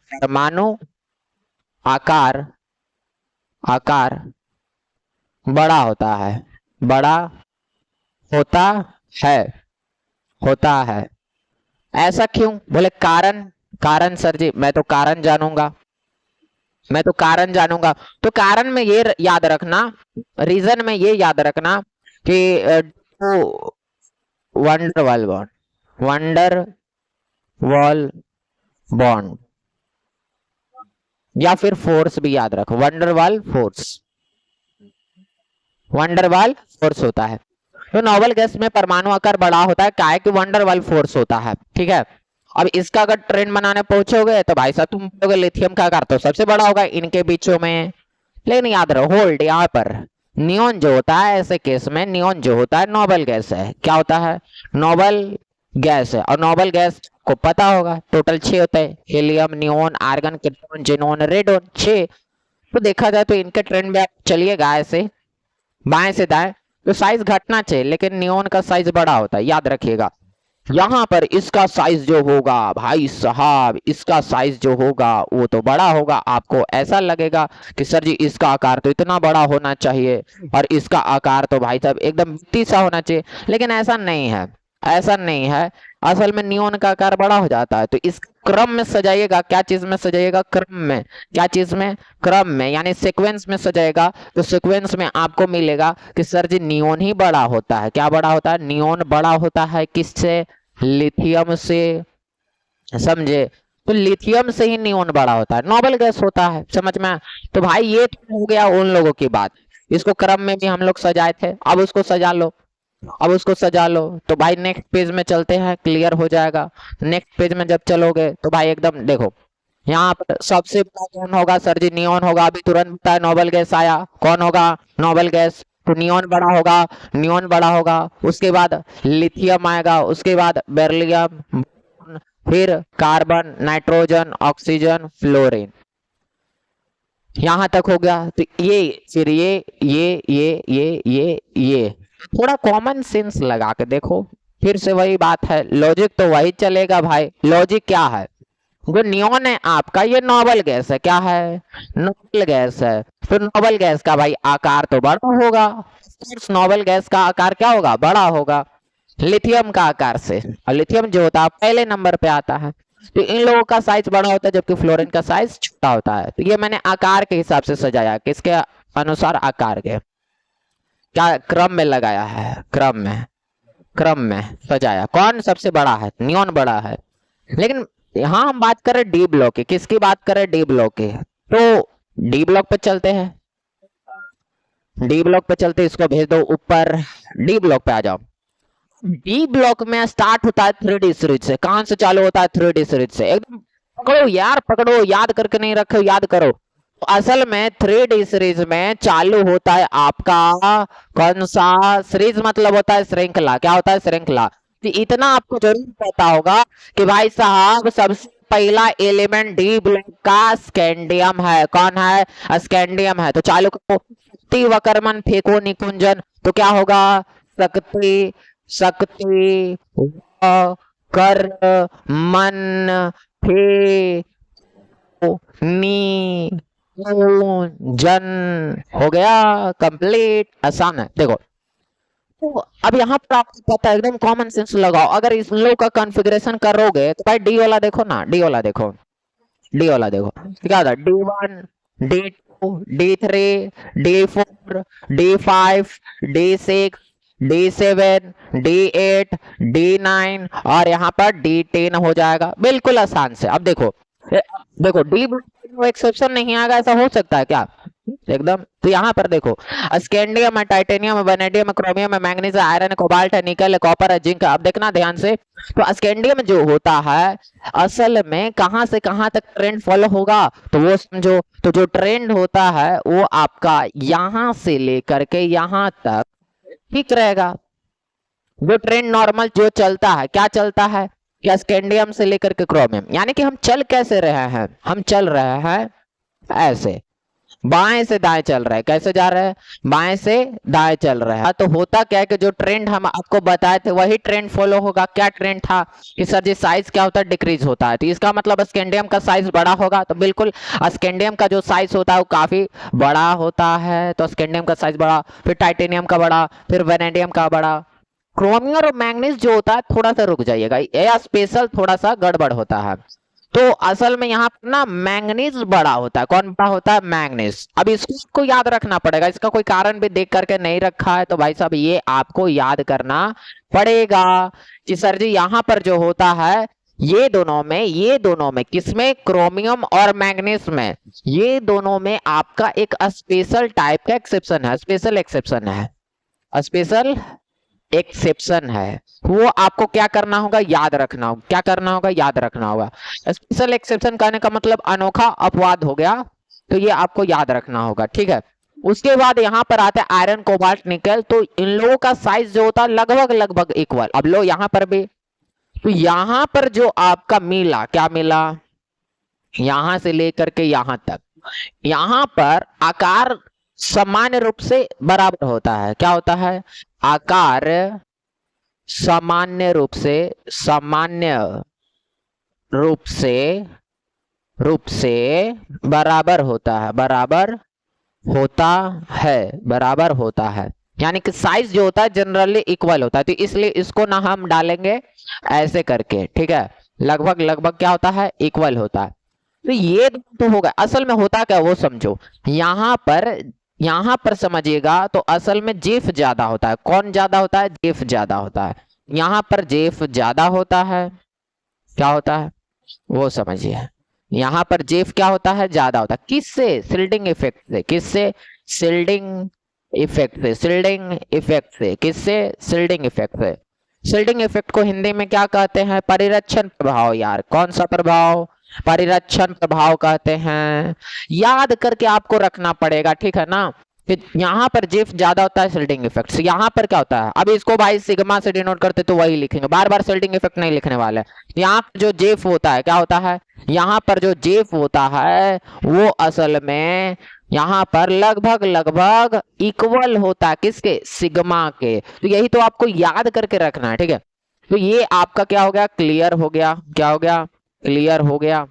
आकार बड़ा होता है, बड़ा होता है, होता है। ऐसा क्यों? बोले कारण। कारण सर जी मैं तो कारण जानूंगा, मैं तो कारण जानूंगा। तो कारण में ये याद रखना, रीजन में ये याद रखना कि वंडर वाल बॉन्ड, वंडर वॉल बॉन्ड, या फिर फोर्स भी याद रखो, वंडरवाल फोर्स, वंडरवाल फोर्स होता है। तो नोबल गैस में परमाणु आकार बड़ा होता है, क्या है कि वंडरवाल फोर्स होता है। ठीक है, अब इसका अगर ट्रेंड बनाने पहुंचोगे तो भाई साहब तुम बोलोगे लिथियम का आकार तो सबसे बड़ा होगा इनके बीचों में। लेकिन याद रहो, होल्ड यहाँ पर, नियोन जो होता है ऐसे केस में, नियोन जो होता है नोबल गैस है। क्या होता है? नोबल गैस है। और नोबल गैस को पता होगा टोटल 6 होते हैं, helium, neon, argon, krypton, xenon, radon, 6। तो देखा जाए तो इनके ट्रेंड में आप चलिएगा ऐसे बाएं से दाएं तो साइज घटना चाहिए, लेकिन नियोन का साइज बड़ा होता है, याद रखिएगा। यहां पर इसका साइज जो होगा भाई साहब, इसका साइज जो होगा वो तो बड़ा होगा। आपको ऐसा लगेगा कि सर जी इसका आकार तो इतना बड़ा होना चाहिए और इसका आकार तो भाई साहब एकदम मिट्टी सा होना चाहिए, लेकिन ऐसा नहीं है, ऐसा नहीं है। असल में नियोन का आकार बड़ा हो जाता है। तो इस क्रम में सजाइएगा, क्या चीज में सजाइएगा? क्रम में। क्या चीज में? क्रम में, यानी सीक्वेंस में सजाएगा तो सीक्वेंस में आपको मिलेगा कि सर जी नियोन ही बड़ा होता है। क्या बड़ा होता है? नियोन बड़ा होता है। किससे? लिथियम से। समझे? तो लिथियम से ही नियोन बड़ा होता है, नोबल गैस होता है। समझ में? तो भाई ये तो हो गया उन लोगों की बात। इसको क्रम में भी हम लोग सजाए थे, अब उसको सजा लो, अब उसको सजा लो। तो भाई नेक्स्ट पेज में चलते हैं, क्लियर हो जाएगा। नेक्स्ट पेज में जब चलोगे तो भाई एकदम देखो, यहाँ पर सबसे बड़ा कौन होगा सर जी? नियोन होगा। अभी तुरंत बताया नोबल गैस आया, कौन होगा? Noble gas. तो नियोन बड़ा होगा, नियोन बड़ा होगा। उसके बाद लिथियम आएगा, उसके बाद बेरिलियम, फिर कार्बन, नाइट्रोजन, ऑक्सीजन, फ्लोरीन। यहां तक हो गया। तो ये फिर ये थोड़ा कॉमन सेंस लगा के देखो, फिर से वही बात है, लॉजिक तो वही चलेगा भाई। लॉजिक क्या है? जो नियोन है आपका, ये नोबल गैस है। क्या है? नोबल गैस है। तो नोबल गैस का भाई आकार तो बड़ा होगा। नोबल गैस का आकार क्या होगा? बड़ा होगा लिथियम का आकार से। और लिथियम जो होता है पहले नंबर पे आता है। तो इन लोगों का साइज बड़ा होता है जबकि फ्लोरीन का साइज छोटा होता है। तो ये मैंने आकार के हिसाब से सजाया, किसके अनुसार? आकार के। क्या क्रम में लगाया है? क्रम में सजाया। कौन सबसे बड़ा है? नियोन बड़ा है। लेकिन यहाँ हम बात कर रहे डी ब्लॉक की। किसकी बात कर रहे? डी ब्लॉक की। तो डी ब्लॉक पे चलते हैं, डी ब्लॉक पे चलते, इसको भेज दो ऊपर। डी ब्लॉक पे आ जाओ। डी ब्लॉक में स्टार्ट होता है 3D सीरीज से। कहां से चालू होता है? 3D सीरीज से। एकदम पकड़ो यार, पकड़ो, याद करके नहीं रखो, याद करो। तो असल में 3D सीरीज में चालू होता है आपका कौन सा? सीरीज मतलब होता है श्रृंखला। क्या होता है? श्रृंखला। तो इतना आपको जरूर पता होगा कि भाई साहब सबसे पहला एलिमेंट डी ब्लॉक का स्कैंडियम है। कौन है? स्कैंडियम है। तो चालू करो। शक्ति वक्रमण फेंको निकुंजन। तो क्या होगा? शक्ति, शक्ति कर मन फे नी जन। हो गया कंप्लीट। आसान है। देखो, तो अब यहाँ पर आपको पता है, एकदम कॉमन सेंस लगाओ। अगर इस लोग का कॉन्फ़िगरेशन करोगे तो भाई डी वाला देखो ना, डी वाला देखो, डी वाला देखो क्या था? D1, D2, D3, D4, D5, D6, D7, D8, D9 और यहाँ पर D10 हो जाएगा। बिल्कुल आसान से। अब देखो, देखो डी एक्सेप्शन नहीं आएगा, ऐसा हो सकता है क्या? एकदम। तो यहाँ पर देखो, स्कैंडियम है, टाइटेनियम है, वेनेडियम है, क्रोमियम है, मैग्नीज है, आयरन है, कोबाल्ट है, निकल है, कॉपर है, जिंक है। अब देखना ध्यान से। तो स्कैंडियम जो होता है असल में कहां से कहां तक ट्रेंड फॉलो होगा तो वो समझो। तो जो ट्रेंड होता है वो आपका यहां से लेकर के यहां तक ठीक रहेगा। जो ट्रेंड नॉर्मल जो चलता है, क्या चलता है? क्या? स्कैंडियम से लेकर के क्रोमियम। यानी कि हम चल कैसे रहे हैं? हम चल रहे हैं ऐसे, बाएं से दाएं चल रहा है। कैसे जा रहा है? बाएं से दाएं चल रहा है। तो होता क्या है कि जो ट्रेंड हम आपको बताए थे वही ट्रेंड फॉलो होगा। क्या ट्रेंड था कि सर जी साइज क्या होता है? डिक्रीज होता है। तो इसका मतलब स्कैंडियम का साइज बड़ा होगा। तो बिल्कुल स्कैंडियम का जो साइज होता है वो काफी बड़ा होता है। तो स्कैंडियम का साइज बड़ा, फिर टाइटेनियम का बड़ा, फिर वेनेडियम का बड़ा। क्रोमियम और मैग्नीज जो होता है, थोड़ा सा रुक जाइएगा, यह स्पेशल थोड़ा सा गड़बड़ होता है। तो असल में यहाँ पर ना मैंगनीज बड़ा होता है। कौन बड़ा होता है? मैंगनीज। अब इसको याद रखना पड़ेगा। इसका कोई कारण भी देख करके नहीं रखा है तो भाई साहब ये आपको याद करना पड़ेगा कि सर जी यहाँ पर जो होता है ये दोनों में किसमें? क्रोमियम और मैंगनीज में। ये दोनों में आपका एक स्पेशल टाइप का एक्सेप्शन है। स्पेशल एक्सेप्शन है, स्पेशल एक्सेप्शन है। वो आपको क्या करना होगा? याद रखना होगा। क्या करना होगा? याद रखना होगा। स्पेशल एक्सेप्शन कहने का मतलब अनोखा अपवाद हो गया। तो ये आपको याद रखना होगा, ठीक है। उसके बाद यहाँ पर आते हैं आयरन, कोबाल्ट, निकल। तो इन लोगों का साइज जो होता है लगभग इक्वल। अब लो यहाँ पर भी, तो यहाँ पर जो आपका मिला, क्या मिला? यहां से लेकर के यहां तक, यहां पर आकार सामान्य रूप से बराबर होता है। क्या होता है? आकार सामान्य रूप से बराबर होता है। बराबर होता है। यानी कि साइज जो होता है जनरली इक्वल होता है। तो इसलिए इसको ना हम डालेंगे ऐसे करके, ठीक है। लगभग क्या होता है? इक्वल होता है। तो ये तो होगा। असल में होता क्या वो समझो। यहाँ पर समझिएगा तो असल में जेफ ज्यादा होता है। कौन ज्यादा होता है? जेफ ज्यादा होता है। यहाँ पर जेफ ज्यादा होता है। क्या होता है वो समझिए। यहाँ पर जेफ क्या होता है? ज्यादा होता है। किससे? शिल्डिंग इफेक्ट से। किससे? शिल्डिंग इफेक्ट से, शिल्डिंग इफेक्ट से, किससे? शिल्डिंग इफेक्ट से। शिल्डिंग इफेक्ट को हिंदी में क्या कहते हैं? परिरक्षण प्रभाव। यार कौन सा प्रभाव? परिरक्षण प्रभाव कहते हैं। याद करके आपको रखना पड़ेगा, ठीक है ना? फिर यहाँ पर जेफ ज्यादा होता है शिल्डिंग इफेक्ट। यहाँ पर क्या होता है? अब इसको भाई सिग्मा से डिनोट करते तो वही लिखेंगे, बार बार शिल्डिंग इफेक्ट नहीं लिखने वाले। यहाँ पर जो जेफ होता है क्या होता है? यहाँ पर जो जेफ होता है वो असल में यहाँ पर लगभग लगभग इक्वल होता है किसके? सिग्मा के। तो यही तो आपको याद करके रखना है, ठीक है? तो ये आपका क्या हो गया? क्लियर हो गया। क्या हो गया? क्लियर हो गया।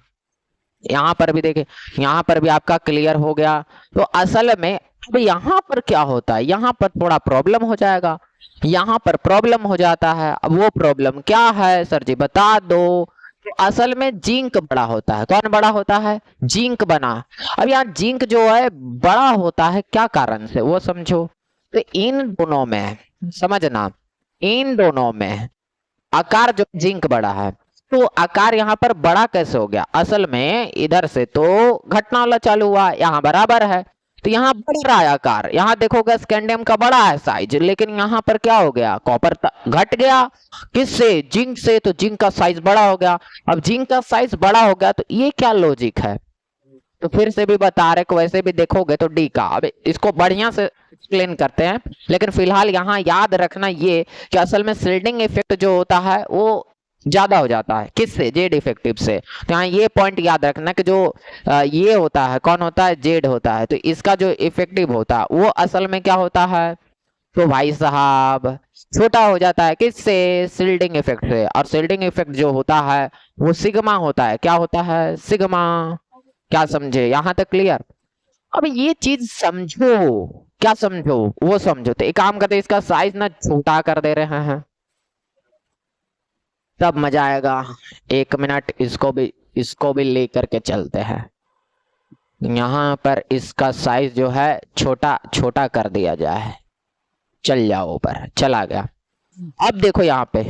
यहाँ पर भी देखे, यहाँ पर भी आपका क्लियर हो गया। तो असल में अब यहाँ पर क्या होता है? यहाँ पर थोड़ा प्रॉब्लम हो जाएगा, यहाँ पर प्रॉब्लम हो जाता है। अब वो प्रॉब्लम क्या है सर जी बता दो? तो असल में जिंक बड़ा होता है। कौन बड़ा होता है? जिंक बना। अब यहाँ जिंक जो है बड़ा होता है क्या कारण से वो समझो। तो इन दोनों में समझना, इन दोनों में आकार जो जिंक बड़ा है, तो आकार यहाँ पर बड़ा कैसे हो गया? असल में इधर से तो घटना वाला चालू हुआ, यहाँ बराबर है तो यहाँ बढ़ रहा है आकार। यहाँ देखोगे स्कैंडियम का बड़ा है साइज, लेकिन यहाँ पर क्या हो गया? कॉपर घट गया। किससे? जिंक से। तो जिंक का साइज बड़ा हो गया। अब जिंक का साइज बड़ा हो गया तो ये क्या लॉजिक है? तो फिर से भी बता रहे को, वैसे भी देखोगे तो डी का। अब इसको बढ़िया से एक्सप्लेन करते हैं, लेकिन फिलहाल यहाँ याद रखना ये कि असल में शिल्डिंग इफेक्ट जो होता है वो ज्यादा हो जाता है किससे? जेड इफेक्टिव से। तो यहाँ ये पॉइंट याद रखना कि जो ये होता है कौन होता है? जेड होता है। तो इसका जो इफेक्टिव होता है वो असल में क्या होता है? तो भाई साहब छोटा हो जाता है किससे? शिल्डिंग इफेक्ट से। और शिल्डिंग इफेक्ट जो होता है वो सिग्मा होता है। क्या होता है? सिग्मा। क्या समझे? यहाँ तक क्लियर? अब ये चीज समझो, क्या समझो वो समझो। तो एक काम करते, इसका साइज ना छोटा कर दे रहे हैं, तब मजा आएगा। एक मिनट, इसको भी लेकर के चलते हैं। यहाँ पर इसका साइज जो है छोटा छोटा कर दिया जाए। चल जाओ ऊपर, चला गया। अब देखो यहाँ पे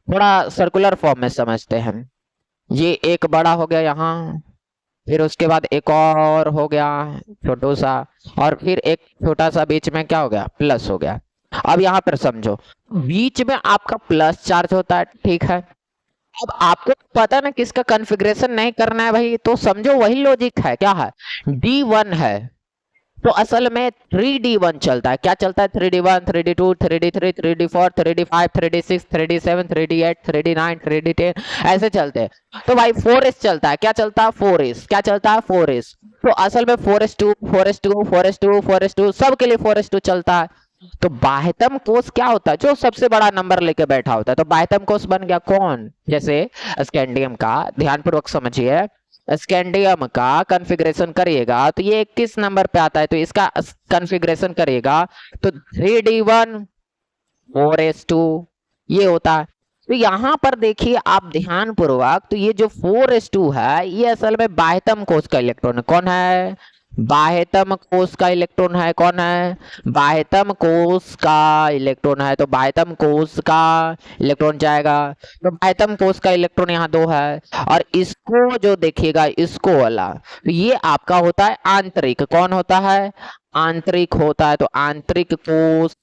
थोड़ा सर्कुलर फॉर्म में समझते हैं। ये एक बड़ा हो गया यहाँ, फिर उसके बाद एक और हो गया छोटा सा, और फिर एक छोटा सा बीच में क्या हो गया? प्लस हो गया। अब यहाँ पर समझो, बीच में आपका प्लस चार्ज होता है, ठीक है? अब आपको पता ना किसका कॉन्फ़िगरेशन नहीं करना है भाई, तो समझो वही लॉजिक है। क्या है? D1 है तो असल में 3D1 चलता है। क्या चलता है? 3D1, 3D2, 3D3, 3D4, 3D5, 3D6, 3D7, 3D8, 3D9, 3D10 ऐसे चलते हैं। तो भाई 4S चलता है। क्या चलता है? 4S। क्या चलता है? 4S। तो असल में 4S2, 4S2, 4S2, 4S2 सबके लिए 4S2 चलता है। तो बाह्यतम कोष क्या होता है? जो सबसे बड़ा नंबर लेके बैठा होता है। तो बाह्यतम कोष बन गया कौन? जैसे स्कैंडियम का, ध्यानपूर्वक समझिए, स्कैंडियम का कॉन्फ़िगरेशन करिएगा तो ये 21 नंबर पे आता है। तो इसका कॉन्फ़िगरेशन करिएगा तो 3D1 4S2 ये होता है। तो यहाँ पर देखिए आप ध्यानपूर्वक, तो ये जो 4S2 है ये असल में बाह्यतम कोष का इलेक्ट्रॉन है। कौन है? बाह्यतम कोष का इलेक्ट्रॉन है। कौन है? बाह्यतम कोष का इलेक्ट्रॉन है। तो बाह्यतम कोष का इलेक्ट्रॉन जाएगा। तो बाह्यतम कोष का इलेक्ट्रॉन यहाँ 2 है। और इसको जो देखिएगा, इसको वाला, तो ये आपका होता है आंतरिक। कौन होता है? आंतरिक होता है। तो आंतरिक कोष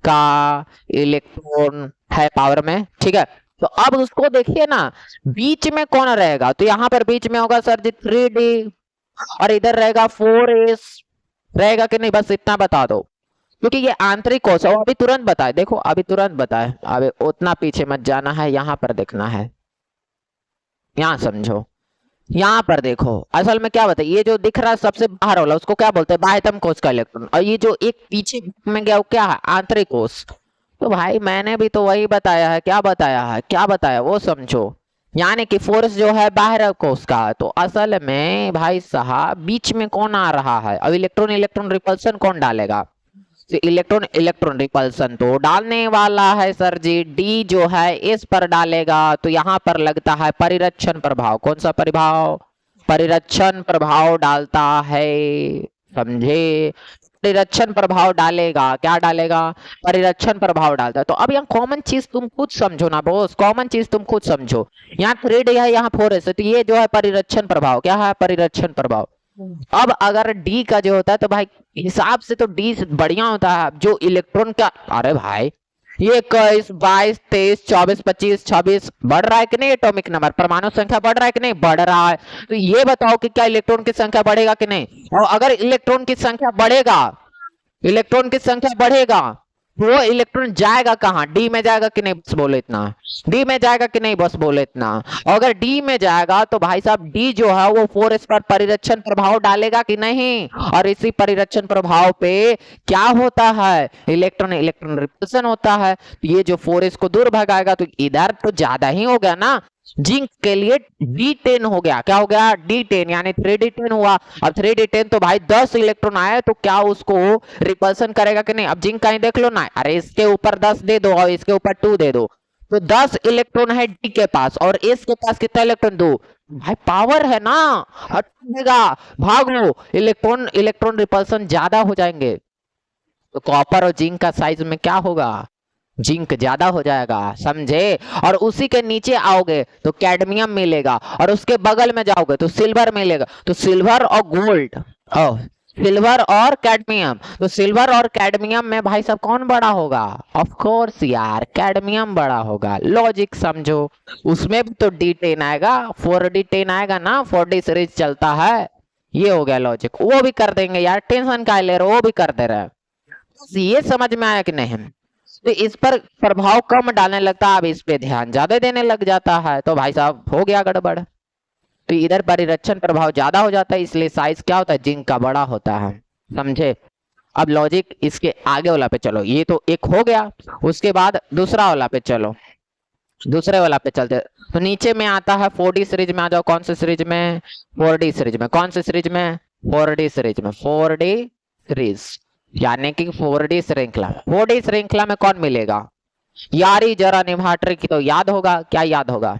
का इलेक्ट्रॉन है पावर में, ठीक है? तो अब उसको देखिए ना, बीच में कौन रहेगा? तो यहाँ पर बीच में होगा सर जी 3D, और इधर रहेगा 4S। रहेगा कि नहीं? बस इतना बता दो, क्योंकि ये आंतरिक कोष है। अभी तुरंत बताए, देखो अभी तुरंत बताए, अभी उतना पीछे मत जाना है, यहाँ पर देखना है। यहाँ समझो, यहाँ पर देखो असल में क्या बताए, ये जो दिख रहा है सबसे बाहर वाला उसको क्या बोलते हैं? बाह्यतम कोष का इलेक्ट्रॉन। और ये जो एक पीछे में गया वो क्या है? आंतरिक कोष। तो भाई मैंने भी तो वही बताया है। क्या बताया है? क्या बताया वो समझो। यानी कि फोर्स जो है बाहर कोष का। तो असल में भाई साहब बीच में कौन आ रहा है? अब इलेक्ट्रॉन इलेक्ट्रॉन रिपल्सन कौन डालेगा? तो इलेक्ट्रॉन इलेक्ट्रॉन रिपल्सन तो डालने वाला है सर जी डी जो है इस पर डालेगा। तो यहाँ पर लगता है परिरक्षण प्रभाव। कौन सा प्रभाव? परिरक्षण प्रभाव डालता है, समझे? परिरक्षण प्रभाव डालेगा। क्या डालेगा? परिरक्षण प्रभाव डालता है। तो अब यहाँ कॉमन चीज तुम खुद समझो ना बॉस, कॉमन चीज तुम खुद समझो। यहाँ 3D है, यहाँ 4S है, तो ये जो है परिरक्षण प्रभाव। क्या है? परिरक्षण प्रभाव। अब अगर डी का जो होता है तो भाई हिसाब से तो डी बढ़िया होता है जो इलेक्ट्रॉन का। अरे भाई ये 21 22 23 24 25 26 बढ़ रहा है कि नहीं एटॉमिक नंबर परमाणु संख्या बढ़ रहा है कि नहीं बढ़ रहा है। तो ये बताओ कि क्या इलेक्ट्रॉन की संख्या बढ़ेगा कि नहीं। और अगर इलेक्ट्रॉन की संख्या बढ़ेगा, इलेक्ट्रॉन की संख्या बढ़ेगा तो वो इलेक्ट्रॉन जाएगा कहाँ, डी में जाएगा कि नहीं बस बोले इतना। डी में जाएगा कि नहीं बस बोले इतना। और अगर डी में जाएगा तो भाई साहब डी जो है वो 4s पर परिरक्षण प्रभाव डालेगा कि नहीं। और इसी परिरक्षण प्रभाव पे क्या होता है, इलेक्ट्रॉन इलेक्ट्रॉन रिपल्सन होता है। तो ये जो 4s को दूर भगाएगा तो इधर तो ज्यादा ही हो गया ना। जिंक के लिए D10 हो गया, क्या हो गया D10 यानी 3D10 हुआ। अब 3D10 तो भाई 10 इलेक्ट्रॉन आए तो क्या उसको रिपल्सन करेगा कि नहीं। अब जिंक का ही देख लो ना, अरे इसके ऊपर 10 दे दो और इसके ऊपर 2 दे दो तो 10 इलेक्ट्रॉन है डी के पास और एस के पास कितना इलेक्ट्रॉन, 2। भाई पावर है ना, हटेगा भागो, इलेक्ट्रॉन इलेक्ट्रॉन रिपल्सन ज्यादा हो जाएंगे। तो कॉपर और जिंक का साइज में क्या होगा, जिंक ज्यादा हो जाएगा, समझे। और उसी के नीचे आओगे तो कैडमियम मिलेगा और उसके बगल में जाओगे तो सिल्वर मिलेगा। तो सिल्वर और गोल्ड, सिल्वर और कैडमियम, तो सिल्वर और कैडमियम में भाई साहब कौन बड़ा होगा, ऑफ कोर्स यार कैडमियम बड़ा होगा। लॉजिक समझो, उसमें भी तो D10 आएगा, 4D10 आएगा ना, 4D सीरीज चलता है। ये हो गया लॉजिक, वो भी कर देंगे यार, टेंशन का ले रहे हो, वो भी कर दे रहे हैं। ये समझ में आया कि नहीं। तो इस पर प्रभाव कम डालने लगता है, अब इस पे ध्यान ज्यादा देने लग जाता है तो भाई साहब हो गया गड़बड़। तो इधर परिरक्षण प्रभाव ज्यादा हो जाता है इसलिए साइज क्या होता है, जिंक का बड़ा होता है, समझे। अब लॉजिक इसके आगे वाला पे चलो, ये तो एक हो गया। उसके बाद दूसरा वाला पे चलो, दूसरे वाला पे चलते। तो नीचे में आता है 4D सीरीज में आ जाओ, कौन सी सीरीज में, 4D सीरीज में, कौन सी सीरीज में, 4D सीरीज में, 4D सीरीज यानी कि 4D श्रृंखला। 4D श्रृंखला में कौन मिलेगा, यारी जरा निभा ट्रिक तो याद होगा, क्या याद होगा,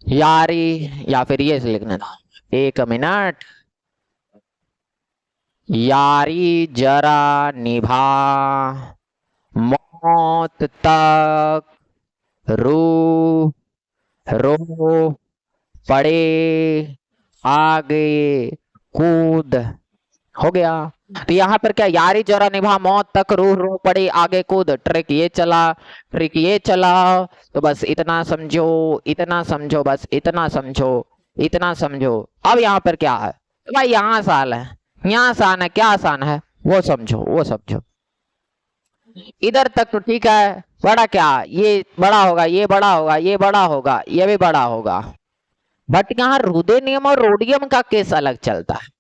यारी या फिर ये लिखना था, एक मिनट, यारी जरा निभा मौत तक रू रो पड़े आगे कूद, हो गया। तो यहाँ पर क्या, यारी जरा निभा मौत तक रूह रो पड़ी आगे कूद, ट्रिक ये चला, ट्रिक ये चला। तो बस इतना समझो, इतना समझो, बस इतना समझो, इतना समझो। अब यहाँ पर क्या है तो भाई, यहाँ आसान है, यहाँ आसान है, क्या आसान है वो समझो, वो समझो। इधर तक तो ठीक है, बड़ा क्या, ये बड़ा होगा, ये बड़ा होगा, ये बड़ा होगा, ये भी बड़ा होगा। बट यहाँ रुदेनियम और रोडियम का केस अलग चलता है।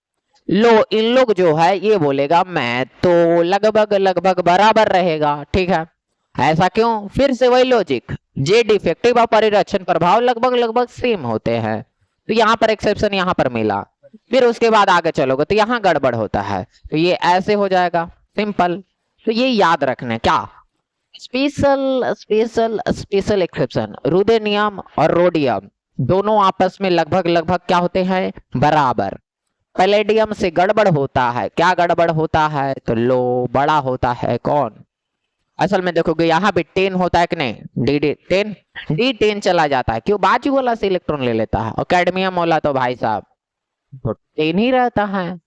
लो इन लोग जो है ये बोलेगा मैं तो लगभग लगभग बराबर रहेगा, ठीक है। ऐसा क्यों, फिर से वही लॉजिक, जे डिफेक्टिव और परिरक्षण प्रभाव लगभग लगभग सेम होते हैं। तो यहाँ पर एक्सेप्शन यहाँ पर मिला। फिर उसके बाद आगे चलोगे तो यहाँ गड़बड़ होता है, तो ये ऐसे हो जाएगा, सिंपल। तो ये याद रखना क्या, स्पेशल स्पेशल स्पेशल एक्सेप्शन, रुदेनियम और रोडियम दोनों आपस में लगभग लगभग क्या होते हैं, बराबर। पैलेडियम से गड़बड़ होता है, क्या गड़बड़ होता है, तो लो बड़ा होता है कौन, असल में देखोगे यहाँ भी 10 होता है कि नहीं, D10, D10 चला जाता है, क्यों, बाजू वाला से इलेक्ट्रॉन ले लेता है। और कैडमियम वाला तो भाई साहब तो 10 ही रहता है,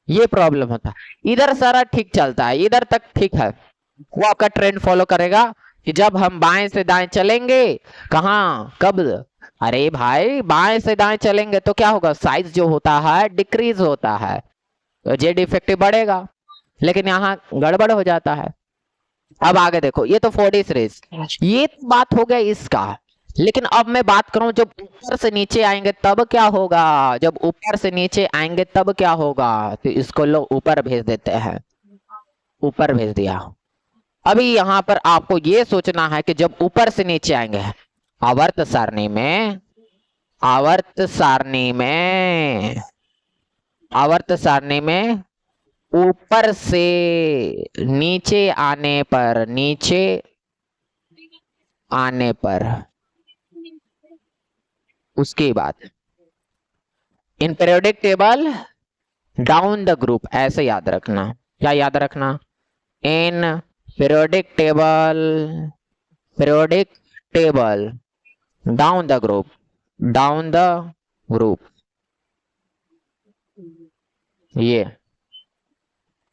ये प्रॉब्लम होता है। इधर सारा ठीक चलता है, इधर तक ठीक है, वो आपका ट्रेंड फॉलो करेगा कि जब हम बाएं से दाएं चलेंगे, कहाँ कब, अरे भाई बाएं से दाएं चलेंगे तो क्या होगा, साइज जो होता है डिक्रीज होता है, तो जे डिफेक्टिव बढ़ेगा। लेकिन यहाँ गड़बड़ हो जाता है। अब आगे देखो, ये तो 4D सीरीज, ये बात हो गया इसका। लेकिन अब मैं बात करूं जब ऊपर से नीचे आएंगे तब क्या होगा, जब ऊपर से नीचे आएंगे तब क्या होगा, तो इसको लोग ऊपर भेज देते हैं, ऊपर भेज दिया। अभी यहां पर आपको ये सोचना है कि जब ऊपर से नीचे आएंगे आवर्त सारणी में, आवर्त सारणी में, आवर्त सारणी में ऊपर से नीचे आने पर, नीचे आने पर उसके बाद in periodic table down the group, ऐसे याद रखना, क्या याद रखना, in periodic table, periodic table down the group, down the group. ये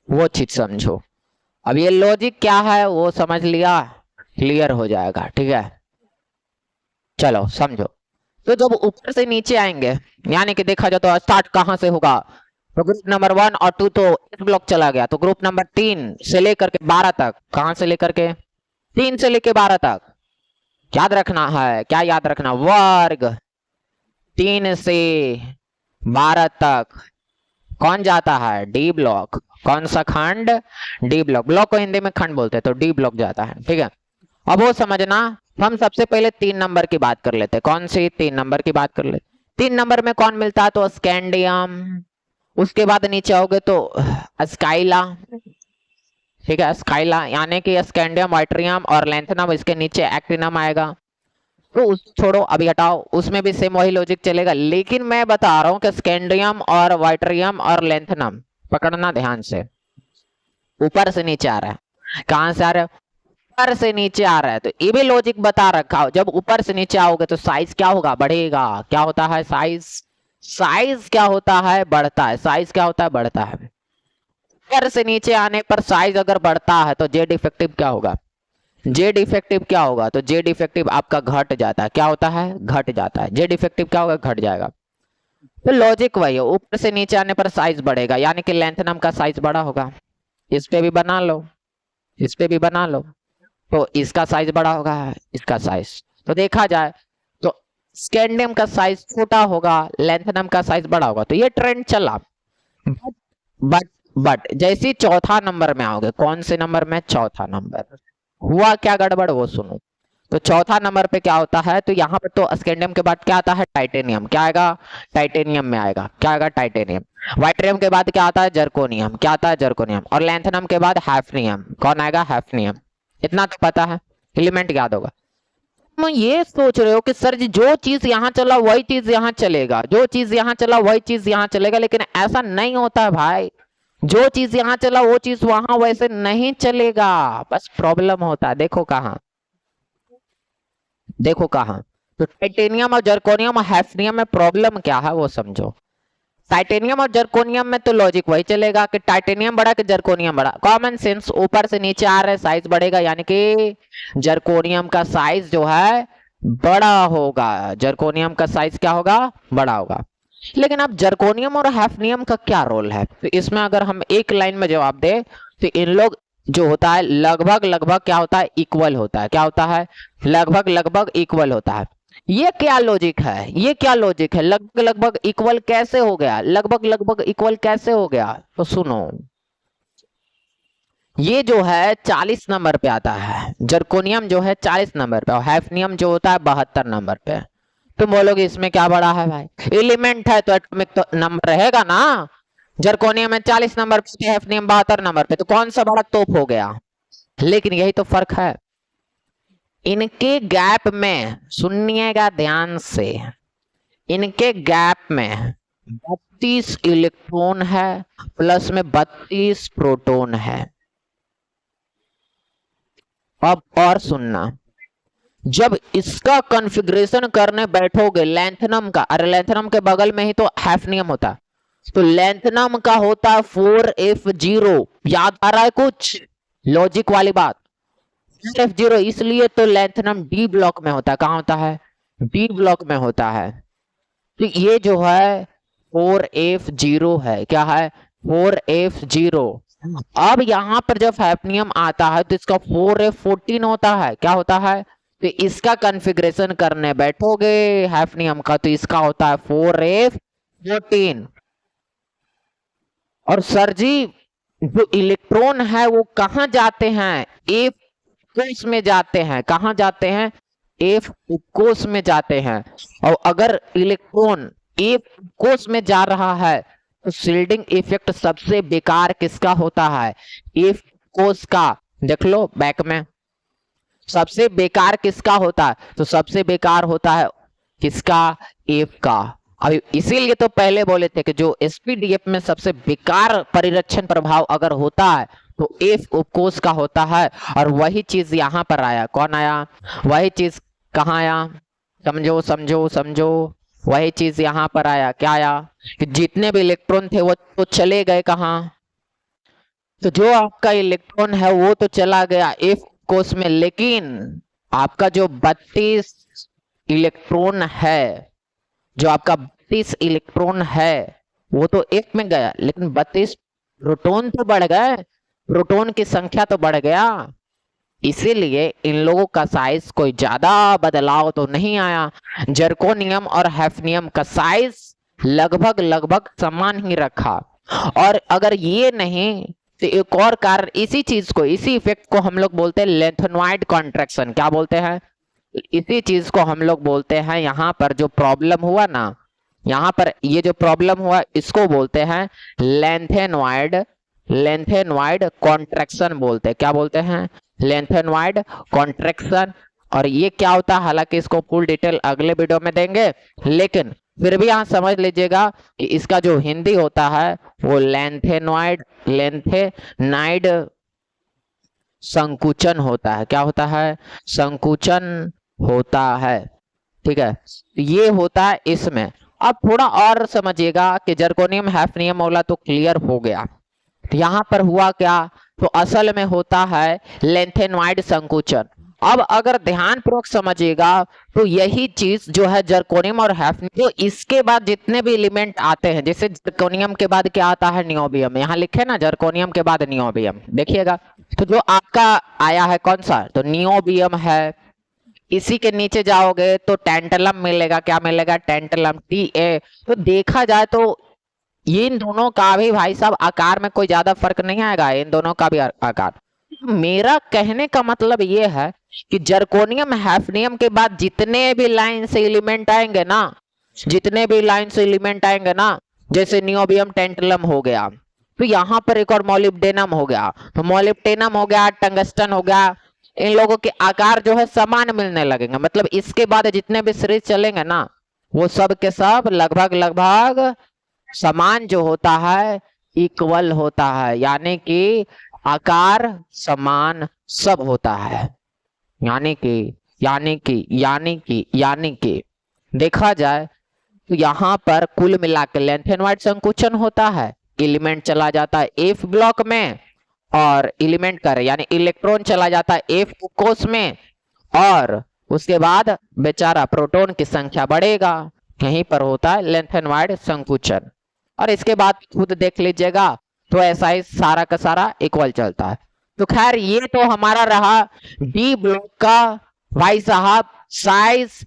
वो चीज समझो। अब ये लॉजिक क्या है वो समझ लिया, क्लियर हो जाएगा। ठीक है, चलो समझो। तो जब ऊपर से नीचे आएंगे, यानी कि देखा जाए तो स्टार्ट कहाँ से होगा, तो ग्रुप नंबर 1 और 2 तो इस ब्लॉक चला गया, तो ग्रुप नंबर 3 से लेकर के 12 तक, कहां से लेकर के 3 से लेकर 12 तक याद रखना है। क्या याद रखना, वर्ग 3 से 12 तक कौन जाता है, डी ब्लॉक। कौन सा खंड, डी ब्लॉक। ब्लॉक को हिंदी में खंड बोलते हैं, तो डी ब्लॉक जाता है। ठीक है, अब वो समझना। हम सबसे पहले 3 नंबर की बात कर लेते हैं। कौन सी, 3 नंबर की बात कर लेते। 3 नंबर में कौन मिलता है, तो स्कैंडियम। उसके बाद नीचे आओगे तो स्काइला। ठीक है, स्काइला यानी कि स्कैंडियम, वाइट्रियम और लैंथनम, इसके नीचे एक्टिनम आएगा। तो उस छोड़ो, अभी हटाओ, उसमें भी सेम वही लॉजिक चलेगा, लेकिन मैं बता रहा हूं कि स्कैंडियम और वाइट्रियम और लैंथनम पकड़ना ध्यान से, ऊपर से नीचे आ रहा है। कहां से आ रहा है, ऊपर से नीचे आ रहा है। तो ये भी लॉजिक बता रखा हो, जब ऊपर से नीचे आओगे तो साइज क्या होगा, बढ़ेगा। क्या होता है साइज, साइज क्या होता है, बढ़ता है। साइज क्या होता है, बढ़ता है। ऊपर से नीचे आने पर साइज अगर बढ़ता है तो जेड इफेक्टिव क्या होगा, जेड इफेक्टिव क्या होगा, तो जेड इफेक्टिव आपका घट जाता है। क्या होता है, घट जाता है। जेड इफेक्टिव क्या होगा, घट जाएगा। तो लॉजिक वही है, ऊपर से नीचे आने पर साइज बढ़ेगा, यानी कि लेंथनम का साइज बड़ा होगा। इस पे भी बना लो, इस पे भी बना लो, तो इसका साइज बड़ा होगा, इसका साइज। तो देखा जाए तो स्कैंडियम का साइज छोटा होगा, लेंथनम का साइज बड़ा होगा। तो ये ट्रेंड चला। बट बट जैसे ही चौथा नंबर में आओगे, कौन से नंबर में, चौथा नंबर, हुआ क्या गड़बड़ वो सुनो। तो चौथा नंबर पे क्या होता है, तो यहाँ पे तो स्कैंडियम के बाद क्या आता है, टाइटेनियम। क्या आएगा, टाइटेनियम में आएगा। क्या आएगा, टाइटेनियम। वाइट्रियम के बाद क्या आता है, जर्कोनियम। क्या आता है, जर्कोनियम। और लैंथनम के बाद हैफनियम। कौन आएगा, हैफनियम। इतना तो पता है, एलिमेंट याद होगा। तुम ये सोच रहे हो कि सर जी जो चीज यहाँ चला वही चीज यहाँ चलेगा, जो चीज यहाँ चला वही चीज यहाँ चलेगा, लेकिन ऐसा नहीं होता है भाई। जो चीज यहाँ चला वो चीज वहां वैसे नहीं चलेगा, बस प्रॉब्लम होता है। देखो कहाँ, देखो कहाँ। तो टाइटेनियम और जर्कोनियम और हैफनियम में प्रॉब्लम क्या है वो समझो। टाइटेनियम और जर्कोनियम में तो लॉजिक वही चलेगा कि टाइटेनियम बड़ा कि जर्कोनियम बड़ा। कॉमन सेंस, ऊपर से नीचे आ रहे साइज बढ़ेगा, यानी कि जर्कोनियम का साइज जो है बड़ा होगा। जर्कोनियम का साइज क्या होगा, बड़ा होगा। लेकिन अब जर्कोनियम और हैफनियम का क्या रोल है, तो इसमें अगर हम एक लाइन में जवाब दे तो इन लोग जो होता है लगभग लगभग क्या होता है, इक्वल होता है। क्या होता है, लगभग लगभग इक्वल होता है। ये क्या लॉजिक है, ये क्या लॉजिक है, लगभग लगभग इक्वल कैसे हो गया, लगभग लगभग इक्वल कैसे हो गया। तो सुनो, ये जो है 40 नंबर पे आता है, जर्कोनियम जो है 40 नंबर पे, और हैफनियम जो होता है 72 नंबर पे। तुम बोलोगे इसमें क्या बड़ा है भाई, एलिमेंट है तो एटॉमिक तो नंबर रहेगा ना। जर्कोनियम में 40 नंबर पे, हैफनियम 72 नंबर पे, तो कौन सा बड़ा तोप हो गया। लेकिन यही तो फर्क है, इनके गैप में, सुनिएगा ध्यान से, इनके गैप में 32 इलेक्ट्रॉन है, प्लस में 32 प्रोटॉन है। अब और सुनना, जब इसका कॉन्फ़िगरेशन करने बैठोगे लैंथनम का, अरे लैंथनम के बगल में ही तो हैफनियम होता है, तो लैंथनम का होता है 4f0। याद आ रहा है कुछ लॉजिक वाली बात, 4f0, इसलिए तो लैंथनम डी ब्लॉक में होता है। कहां होता है, डी ब्लॉक में होता है। तो ये जो है 4f0 है, क्या है, 4f0। अब यहां पर जब हैफनियम आता है तो इसका 4f14 होता है। क्या होता है, तो इसका कॉन्फ़िगरेशन करने बैठोगे हैफनियम का, तो इसका होता है 4f14। और सर जी जो इलेक्ट्रॉन है वो कहां जाते हैं, एफ कोष में जाते हैं। कहां जाते हैं, एफ कोष में जाते हैं। और अगर इलेक्ट्रॉन एफ कोष में जा रहा है तो शिल्डिंग इफेक्ट सबसे बेकार किसका होता है, एफ कोष का। देख लो बैक में, सबसे बेकार किसका होता है, तो सबसे बेकार होता है किसका, एफ का। अभी इसीलिए तो पहले बोले थे कि जो एसपीडीएफ में सबसे बेकार परिरक्षण प्रभाव अगर होता है तो एफ उपकोष का होता है। और वही चीज यहां पर आया, कौन आया, वही चीज कहां आया, समझो समझो समझो। वही चीज यहाँ पर आया, क्या आया कि जितने भी इलेक्ट्रॉन थे वो तो चले गए कहाँ, तो जो आपका इलेक्ट्रॉन है वो तो चला गया एफ कोष में, लेकिन आपका जो 32 इलेक्ट्रॉन है, जो आपका 32 इलेक्ट्रॉन है वो तो एक में गया, लेकिन 32 प्रोटॉन तो बढ़ गए, प्रोटॉन की संख्या तो बढ़ गया, इसीलिए इन लोगों का साइज कोई ज्यादा बदलाव तो नहीं आया। जर्कोनियम और हैफनियम का साइज लगभग लगभग समान ही रखा। और अगर ये नहीं तो एक और कारण, इसी चीज को, इसी इफेक्ट को हम लोग बोलते हैं लेंथेनॉइड कॉन्ट्रैक्शन। क्या बोलते हैं? इसी चीज को हम लोग बोलते हैं, यहाँ पर जो प्रॉब्लम हुआ ना, यहाँ पर ये जो प्रॉब्लम हुआ इसको बोलते हैं लेंथेनॉइड, लेंथेनॉइड कॉन्ट्रैक्शन बोलते हैं। क्या बोलते हैं? Lanthanoid contraction. और ये क्या होता है, हालांकि इसको फुल डिटेल अगले वीडियो में देंगे, लेकिन फिर भी यहाँ समझ लीजिएगा कि इसका जो हिंदी होता है वो लेंथेनॉइड, लेंथेनाइड संकुचन होता है। क्या होता है? संकुचन होता है। ठीक है, ये होता है इसमें। अब थोड़ा और समझिएगा कि जर्कोनियम हैफनियम वाला तो क्लियर हो गया, यहां पर हुआ क्या, तो असल में होता है लेंथेनॉइड संकुचन। अब अगर ध्यानपूर्वक समझिएगा तो यही चीज जो है जर्कोनियम और हैफनियम, जो इसके बाद जितने भी एलिमेंट आते हैं, जैसे जर्कोनियम के बाद क्या आता है, नियोबियम, यहाँ लिखे ना जर्कोनियम के बाद नियोबियम, देखिएगा तो जो आपका आया है कौन सा, तो नियोबियम है। इसी के नीचे जाओगे तो टेंटलम मिलेगा। क्या मिलेगा? Tantalum, Ta। तो देखा जाए तो ये इन दोनों का भी भाई साहब आकार में कोई ज्यादा फर्क नहीं आएगा, इन दोनों का भी आकार। मेरा कहने का मतलब ये है कि जर्कोनियम हैफनियम के बाद जितने भी लाइन से एलिमेंट आएंगे ना, जितने भी लाइन से एलिमेंट आएंगे ना, जैसे नियोबियम टेंटलम हो गया, तो यहाँ पर एक और मोलिब्डेनम हो गया, तो मोलिब्डेनम हो गया, टंगस्टन हो गया, इन लोगों के आकार जो है समान मिलने लगेंगे। मतलब इसके बाद जितने भी सीरीज चलेंगे ना, वो सब के सब लगभग लगभग समान जो होता है, इक्वल होता है, यानी कि आकार समान सब होता है। यानी कि देखा जाए तो यहाँ पर कुल मिलाकर लेंथेनॉइड संकुचन होता है, एलिमेंट चला जाता है एफ ब्लॉक में, और एलिमेंट करे यानी इलेक्ट्रॉन चला जाता है एफ कोष में, और उसके बाद बेचारा प्रोटॉन की संख्या बढ़ेगा, यहीं पर होता है लेंथेनॉइड संकुचन। और इसके बाद खुद देख लीजिएगा तो ऐसा ही सारा का सारा इक्वल चलता है। तो खैर ये तो हमारा रहा डी ब्लॉक का भाई साहब साइज,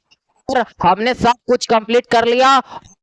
और हमने सब कुछ कंप्लीट कर लिया।